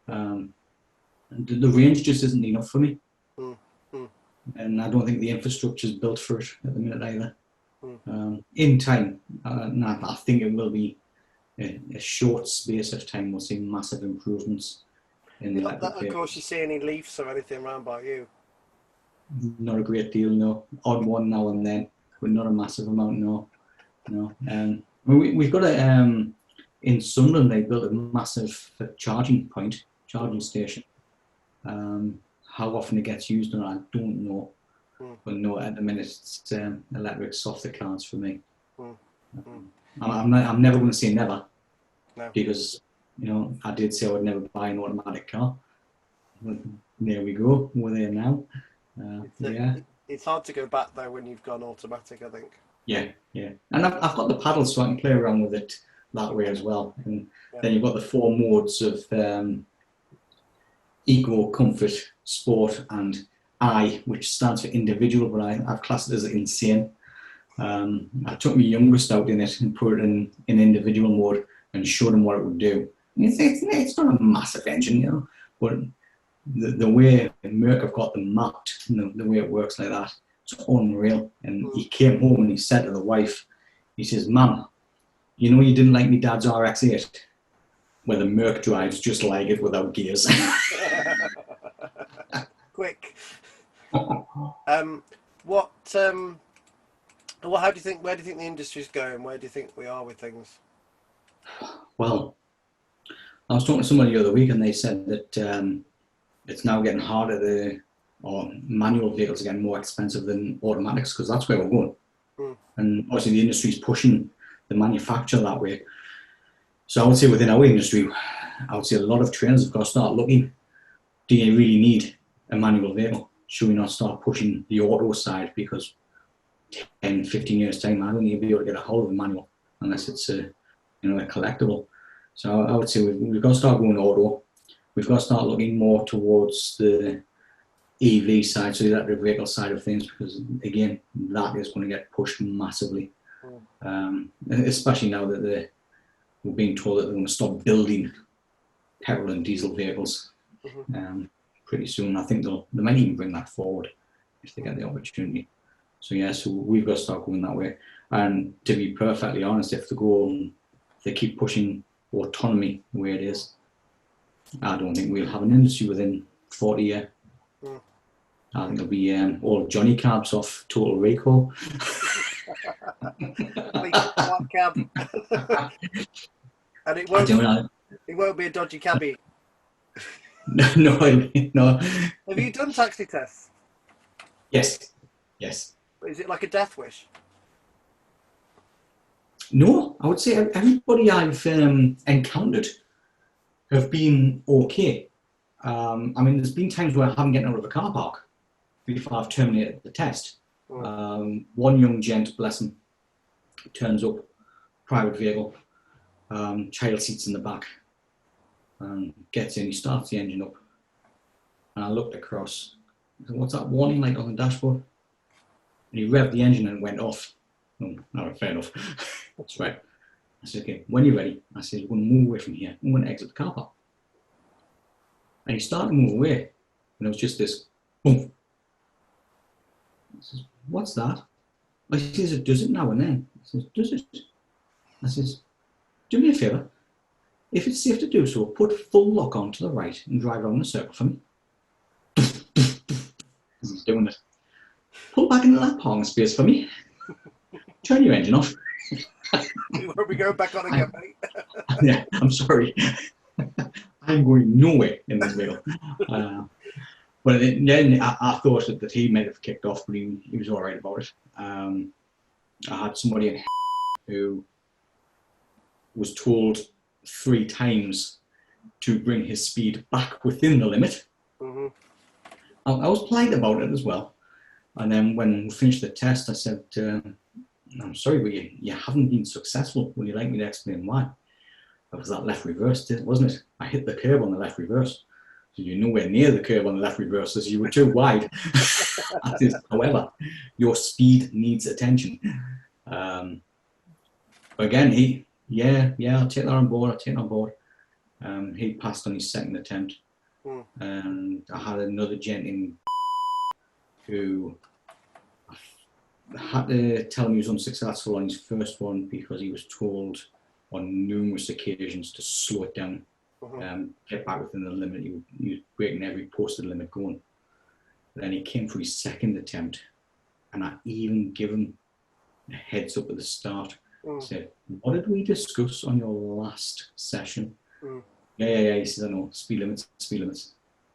The range just isn't enough for me. And I don't think the infrastructure is built for it at the minute either. In time, I think it will be a short space of time. We'll see massive improvements in the electric vehicle. Of course, you see any leaves or anything around by you? Not a great deal, no. Odd one now and then, but not a massive amount, no. You know, we've got in Sunderland they built a massive charging station. How often it gets used, and I don't know. But no, at the minute it's electric's off the cards for me. I'm never going to say never, No. because you know I did say I would never buy an automatic car. But there we go. We're there now. It's hard to go back though when you've gone automatic, I think. Yeah. And I've got the paddle, so I can play around with it that way as well. And then you've got the 4 modes of eco, comfort, sport, and I, which stands for individual, but I've classed it as insane. I took my youngest out in it and put it in individual mode and showed him what it would do. It's not a massive engine, you know, but the way Merc have got them mapped, you know, the way it works like that, it's unreal. And he came home and he said to the wife, he says, "Mum, you know you didn't like me dad's RX-8? Well, the Merc drives just like it without gears." Quick. Well, how do you think? Where do you think the industry's going? Where do you think we are with things? Well, I was talking to somebody the other week, and they said that it's now getting harder or manual vehicles are getting more expensive than automatics, because that's where we're going. And obviously the industry's pushing the manufacturer that way. So I would say within our industry, I would say a lot of trainers have got to start looking, do you really need a manual vehicle? Should we not start pushing the auto side? Because 10, 15 years time, I don't think you'll be able to get a hold of a manual unless it's a collectible. So I would say we've got to start going auto. We've got to start looking more towards the EV side, so the electric vehicle side of things, because again, that is going to get pushed massively. Especially now that we're being told that they're going to stop building petrol and diesel vehicles pretty soon. I think they might even bring that forward if they get the opportunity. So yeah, so we've got to start going that way. And to be perfectly honest, if they keep pushing autonomy the way it is, I don't think we'll have an industry within 40 years. I think it'll be all Johnny cabs off Total Recall. Cab. And it won't be a dodgy cabbie. No. Have you done taxi tests? Yes. Is it like a death wish? No, I would say everybody I've encountered have been okay. I mean, there's been times where I haven't gotten out of a car park before I've terminated the test. One young gent, bless him, turns up, private vehicle, child seats in the back, and gets in, he starts the engine up. And I looked across, I said, "What's that warning light on the dashboard?" And he revved the engine and it went off. Oh, no, fair enough. That's right. I said, "Okay, when you're ready," I said, "we're going to move away from here. I'm going to exit the car park." And he started to move away, and it was just this boom. I says, "What's that?" I says, "It does it now and then." I says, "Does it?" I says, "Do me a favour. If it's safe to do so, put full lock on to the right and drive around the circle for me." He's doing it. "Pull back into that parking space for me. Turn your engine off." You won't be going back on again, mate. Yeah, I'm sorry. I'm going nowhere in this vehicle. But then I thought that he might have kicked off, but he was all right about it. I had somebody in who was told 3 times to bring his speed back within the limit. I was polite about it as well. And then when we finished the test, I said, "I'm sorry, but you haven't been successful. Would you like me to explain why?" It was that left reverse, wasn't it? I hit the curb on the left reverse. So you're nowhere near the curb on the left reverse, so you were too wide. However, your speed needs attention. But again, I'll take that on board. He passed on his second attempt. And I had another gent in who had to tell him he was unsuccessful on his first one because he was told on numerous occasions to slow it down, get back within the limit. He was breaking every posted limit going. Then he came for his second attempt, and I even give him a heads up at the start. I said, what did we discuss on your last session? Yeah. He said, I know, speed limits, speed limits.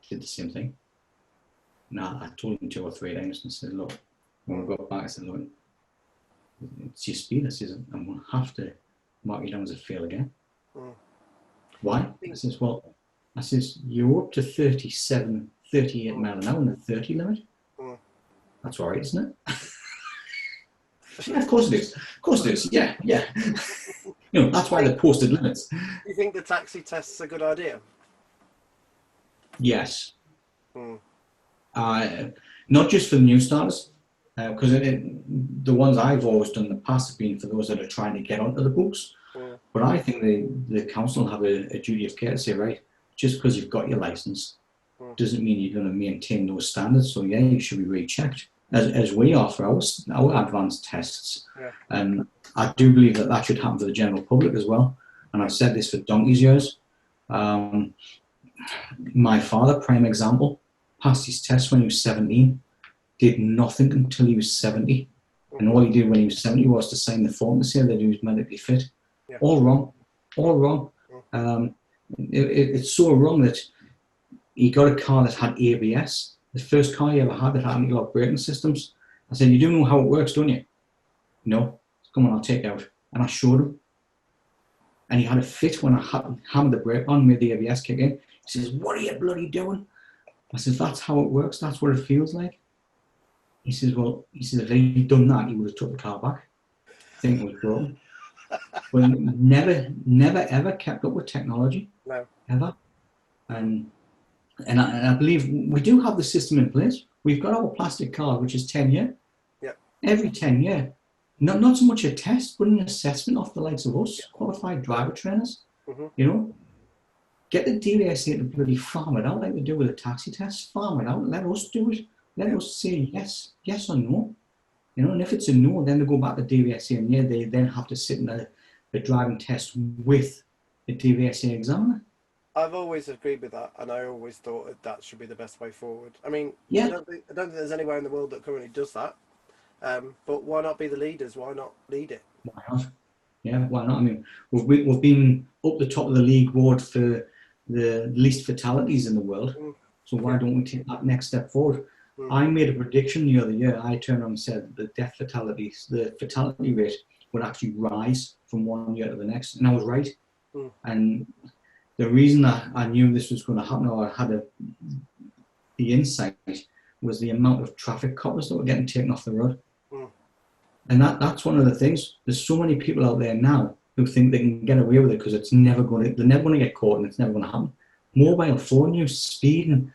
Did the same thing. Now, I told him 2 or 3 times and said, look, when we got back, I said, look, it's your speed. I says, I'm going to have to mark you down as a fail again. Why? I says, well, you're up to 38 mile an hour in the 30 limit. That's all right, isn't it? Yeah, of course it is. Of course it is. Yeah. That's why they're posted limits. You think the taxi test's a good idea? Yes. Not just for the new starters, because the ones I've always done in the past have been for those that are trying to get onto the books. But I think the council have a duty of care to say, right, just because you've got your license doesn't mean you're going to maintain those standards. So yeah, you should be rechecked, as we are for our advanced tests. And I do believe that should happen for the general public as well. And I've said this for donkey's years. My father, prime example, passed his test when he was 17, did nothing until he was 70. And all he did when he was 70 was to sign the form to say that he was medically fit. All wrong. It's so wrong that he got a car that had ABS. The first car he ever had that had anti-lock braking systems. I said, you do know how it works, don't you? No. Come on, I'll take it out. And I showed him. And he had a fit when I hammered the brake on, made the ABS kick in. He says, what are you bloody doing? I said, that's how it works. That's what it feels like. He says, if he'd done that, he would have took the car back. I think it was broken. But never ever kept up with technology. No. Ever. And I believe we do have the system in place. We've got our plastic card, which is 10 year. Yeah. Every 10 year. Not so much a test, but an assessment of the likes of us, qualified driver trainers. Get the DVSA to bloody farm it out like we do with a taxi test. Farm it out. Let us do it. Let us say yes or no. And if it's a no, then they go back to DVSA, and they then have to sit in a driving test with a DVSA examiner. I've always agreed with that, and I always thought that should be the best way forward. I mean, I don't think there's anywhere in the world that currently does that. But why not be the leaders? Why not lead it? Why not? Yeah, why not? I mean, we've been up the top of the league board for the least fatalities in the world. So why don't we take that next step forward? I made a prediction the other year. I turned around and said the fatality rate would actually rise from one year to the next, and I was right. And the reason that I knew this was going to happen, or I had the insight, was the amount of traffic coppers that were getting taken off the road. And that's one of the things. There's so many people out there now who think they can get away with it because they're never going to get caught, and it's never going to happen. Mobile phone use, speeding,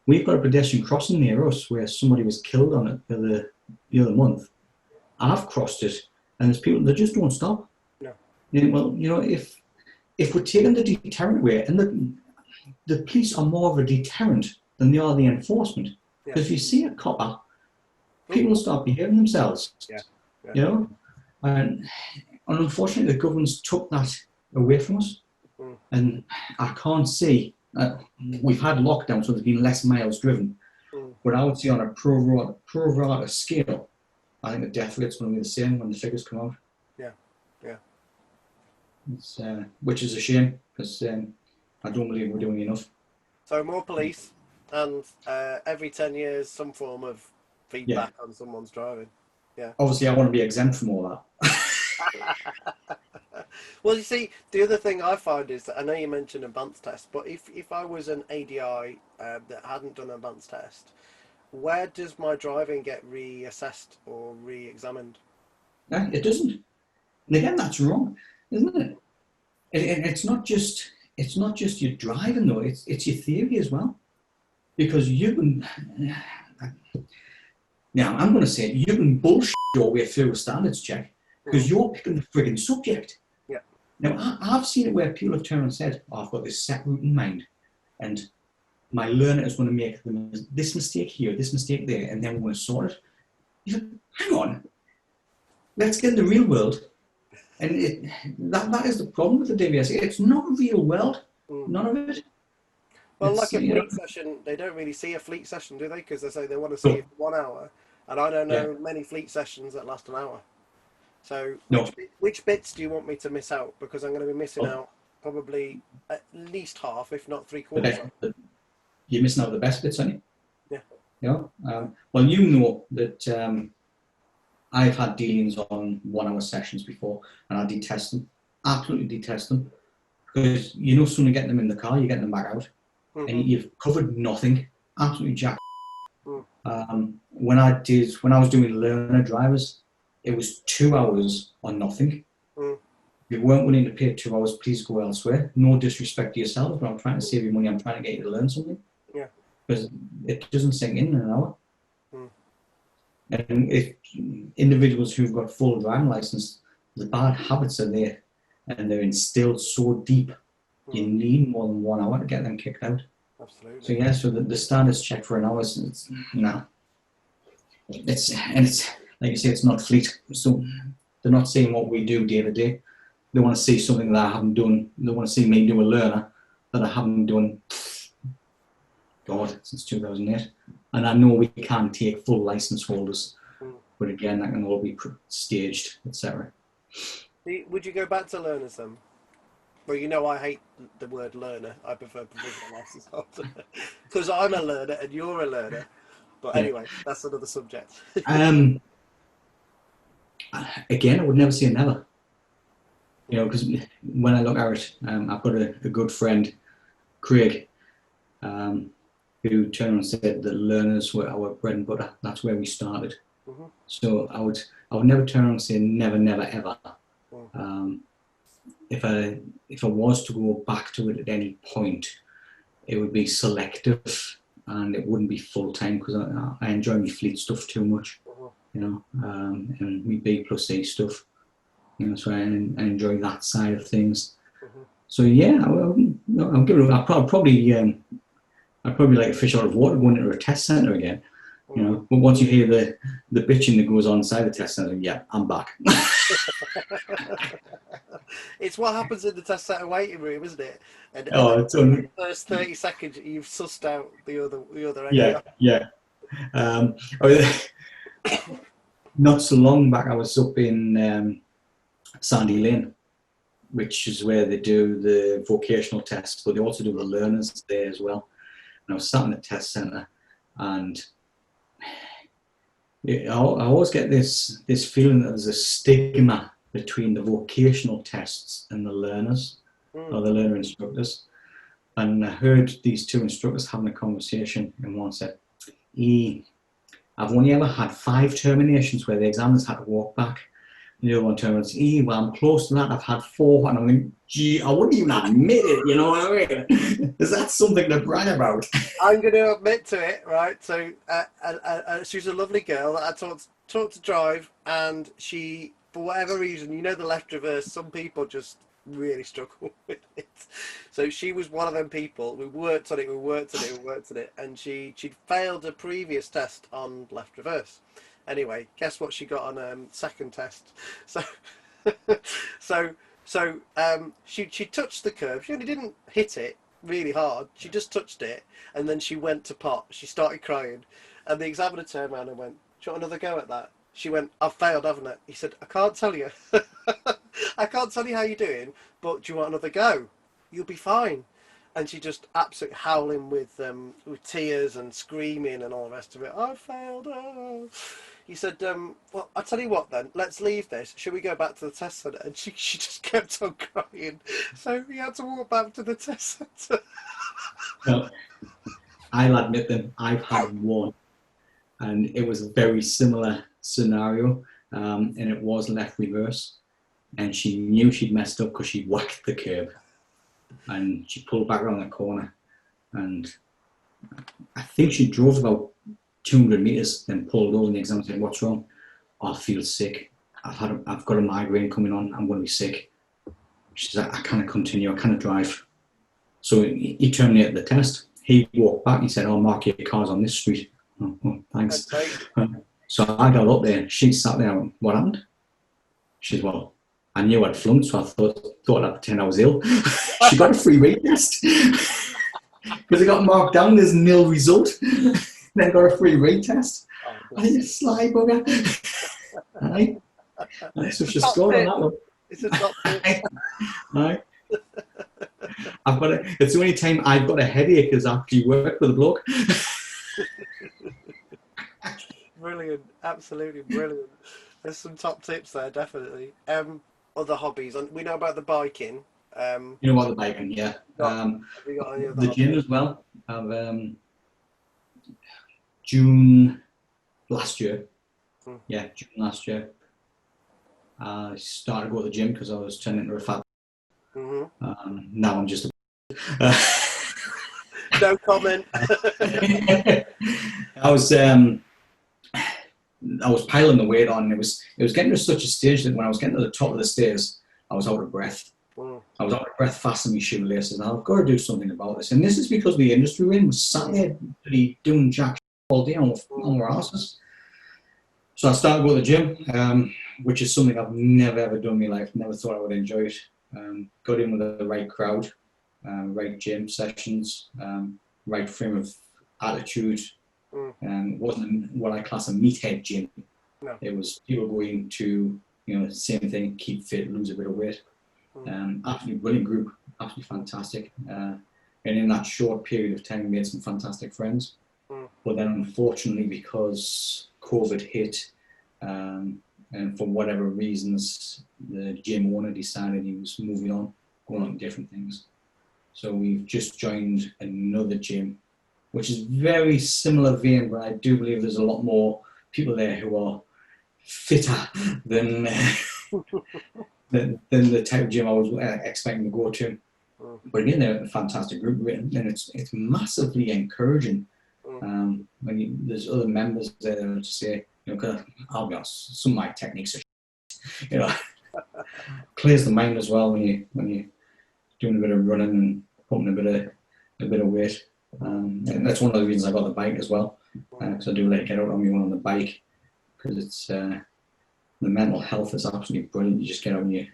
we've got a pedestrian crossing near us where somebody was killed on it the other month. I've crossed it, and there's people that just don't stop. No. Well, if we're taking the deterrent way, and the police are more of a deterrent than they are the enforcement. Because if you see a copper, people will start behaving themselves. And unfortunately, the government's took that away from us. And I can't see. We've had lockdown, so there's been less miles driven. But I would say on a pro rata scale, I think the death rate's going to be the same when the figures come out. It's, which is a shame, because I don't believe we're doing enough. So more police, and every 10 years some form of feedback on someone's driving. Obviously, I want to be exempt from all that. Well, you see, the other thing I find is that I know you mentioned advanced test, but if I was an ADI that hadn't done an advanced test, where does my driving get reassessed or re-examined? No, it doesn't. And again, that's wrong, isn't it? It's not just your driving though; it's your theory as well, because you can. Now, I'm going to say you can bullshit your way through a standards check because you're picking the frigging subject. Now, I've seen it where people have turned and said, I've got this set route in mind, and my learner is going to make this mistake here, this mistake there, and then we're going to sort it. You say, hang on, let's get in the real world. And that is the problem with the DVSA. It's not a real world, none of it. Well, like a fleet session, they don't really see a fleet session, do they? Because they say they want to see it for 1 hour, and I don't know many fleet sessions that last an hour. So No. which bits do you want me to miss out? Because I'm going to be missing Oh, out probably at least half, if not three the quarters. best, you're missing out the best bits, aren't you? Yeah. You know? Well, you know that I've had dealings on 1 hour sessions before, and I detest them. Absolutely detest them. Because you know, soon getting them in the car, you're getting them back out, and you've covered nothing. Absolutely jack. When I was doing learner drivers, it was 2 hours on nothing. If you weren't willing to pay 2 hours, please go elsewhere. No disrespect to yourself, but I'm trying to save you money. I'm trying to get you to learn something. Yeah. Because it doesn't sink in an hour. And if individuals who've got full driving license, the bad habits are there, and they're instilled so deep. You need more than 1 hour to get them kicked out. Absolutely. So yeah, so the standards check for an hour. It's no. It's like you say, it's not fleet. So they're not seeing what we do day to day. They want to see something that I haven't done. They want to see me do a learner that I haven't done. God, since 2008. And I know we can take full license holders, but again, that can all be staged, etc. Would you go back to learners then? Well, you know I hate the word learner. I prefer provisional license holder because I'm a learner and you're a learner. But anyway, that's another subject. Again, I would never say never. You know, because when I look at it, I've got a good friend, Craig, who turned around and said that learners were our bread and butter. That's where we started. So I would never turn around and say never, never, ever. If I was to go back to it at any point, it would be selective, and it wouldn't be full time because I enjoy my fleet stuff too much, you know, and my B+E stuff, you know. So I enjoy that side of things. So yeah, I'll give it. I'd probably like a fish out of water going into a test centre again. You know, but once you hear the bitching that goes on inside the test centre, yeah, I'm back. It's what happens in the test centre waiting room, isn't it? And it's in the first 30 seconds, you've sussed out the other end. Yeah. Not so long back, I was up in Sandy Lane, which is where they do the vocational tests, but they also do the learners there as well. And I was sat in the test centre, and I always get this feeling that there's a stigma between the vocational tests and the learners, or the learner instructors. And I heard these two instructors having a conversation, and one said, I've only ever had 5 terminations where the examiners had to walk back. And the other one turned and said, well, I'm close to that, I've had 4. And I'm like, gee, I wouldn't even admit it, you know what I mean? Is that something to brag about? I'm going to admit to it, right? So she's a lovely girl that I taught to drive, and she, for whatever reason, you know, the left reverse, some people just really struggle with it. So she was one of them people. We worked on it, and she'd failed a previous test on left reverse. Anyway, guess what she got on second test? So she touched the curve. She only didn't hit it really hard. She just touched it, and then she went to pot. She started crying, and the examiner turned around and went, "Do you want another go at that?" She went, "I've failed, haven't I?" He said, "I can't tell you. I can't tell you how you're doing, but do you want another go? You'll be fine." And she just absolutely howling with tears and screaming and all the rest of it. "I failed." Oh. He said, "Well, I'll tell you what then, let's leave this. Shall we go back to the test centre?" And she just kept on crying. So we had to walk back to the test centre. Well, I'll admit them, I've had one, and it was a very similar scenario, and it was left reverse, and she knew she'd messed up because she whacked the curb, and she pulled back around the corner, and I think she drove about 200 meters, then pulled over, and the examiner said, "What's wrong?" "I feel sick. I've got a migraine coming on. I'm going to be sick." She said, "I can't continue. I can't drive." So he terminated the test. He walked back. He said, "Oh, mark your car's on this street." Oh, thanks. So I got up there. She sat there. "What happened?" She said, "Well, I knew I'd flunked, so I thought I'd pretend I was ill." She got a free retest because it got marked down as nil result. Then got a free retest. I think it's sly bugger. Right? That's such a score on that one. It's a top tip. Right. It's the only time I've got a headache is after you work with a bloke. Brilliant, absolutely brilliant. There's some top tips there, definitely. Other hobbies, and we know about the biking. You know what, the biking, yeah. Have you got any other The gym as well. June last year. Yeah, June last year. I started to go to the gym because I was turning into a fat. Now I'm just a No comment. I was piling the weight on. It was getting to such a stage that when I was getting to the top of the stairs, I was out of breath. I was out of breath, fastening my shoelaces, and I've got to do something about this. And this is because the industry we're in was sat there doing jack all day on our asses. So I started to go to the gym, which is something I've never ever done in my life. Never thought I would enjoy it. Got in with the right crowd, right gym sessions, right frame of attitude. Wasn't what I class a meathead gym. No. It was people going to, same thing, keep fit, lose a bit of weight. Absolutely brilliant group, absolutely fantastic. And in that short period of time, made some fantastic friends. But then, unfortunately, because COVID hit, and for whatever reasons, the gym owner decided he was moving on, going on to different things. So we've just joined another gym, which is very similar vein, but I do believe there's a lot more people there who are fitter than than the type of gym I was expecting to go to. But again, they're a fantastic group, and it's massively encouraging. When there's other members there to say, I'll be honest, some of my techniques are, clears the mind as well when you're doing a bit of running and putting a bit of weight. And that's one of the reasons I got the bike as well, because I do let it get out on me when on the bike, because it's the mental health is absolutely brilliant. You just get out and you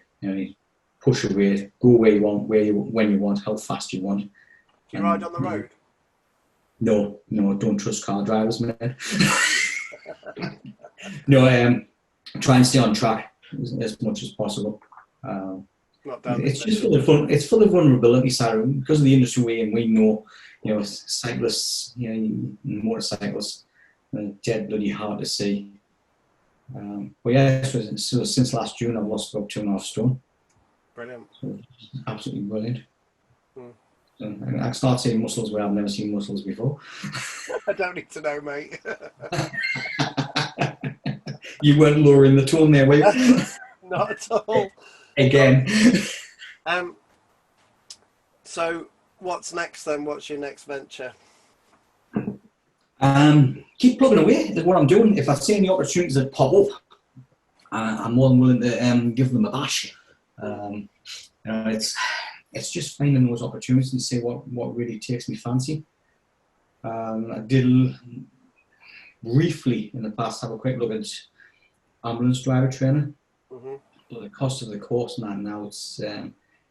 push away, go where you want, when you want, how fast you want. Do you ride on the road? No, don't trust car drivers, man. No, try and stay on track as much as possible. It's just full of fun. It's full of vulnerability, Sarah, because of the industry we're in. We know, cyclists, motorcyclists, dead bloody hard to see. But yeah, so since last June, I've lost about 2.5 stone. Brilliant. So absolutely brilliant. So I can start seeing muscles where I've never seen muscles before. I don't need to know, mate. You weren't lowering the tone there, were you? Not at all. Again. So what's next then? What's your next venture? Keep plugging away is what I'm doing. If I see any opportunities that pop up, I'm more than willing to give them a bash. It's just finding those opportunities and see what really takes me fancy. I did briefly in the past have a quick look at ambulance driver training. But the cost of the course now it's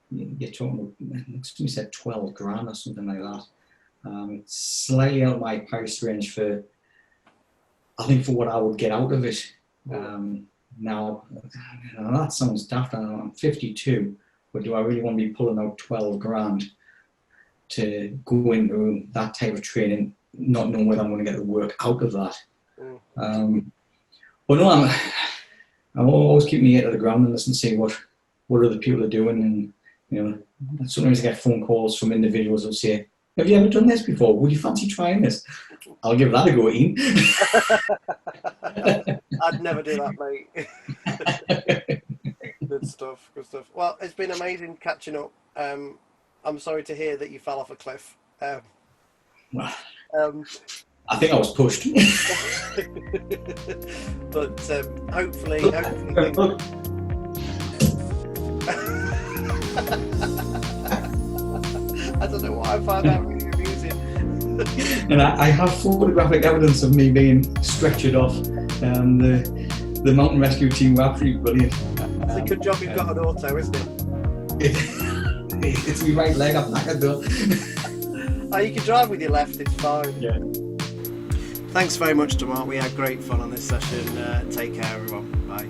you're talking about, somebody said 12 grand or something like that. It's slightly out of my price range for what I would get out of it. Now that sounds daft. I'm 52, but do I really want to be pulling out 12 grand to go into that type of training, not knowing whether I'm going to get the work out of that? But no, I'm always keeping my ear to the ground and listen to see what other people are doing. And sometimes I get phone calls from individuals who say, "Have you ever done this before? Would you fancy trying this?" I'll give that a go, Ian. I'd never do that, mate. Good stuff. Well, it's been amazing catching up. I'm sorry to hear that you fell off a cliff. I think I was pushed. But hopefully I don't know why I found that really amusing. And I have photographic evidence of me being stretchered off. The mountain rescue team were absolutely brilliant. It's a good job you've got an auto, isn't it? It's my right leg, I'm knackered though. Oh, you can drive with your left, it's fine. Yeah. Thanks very much, Demar. We had great fun on this session. Take care, everyone. Bye.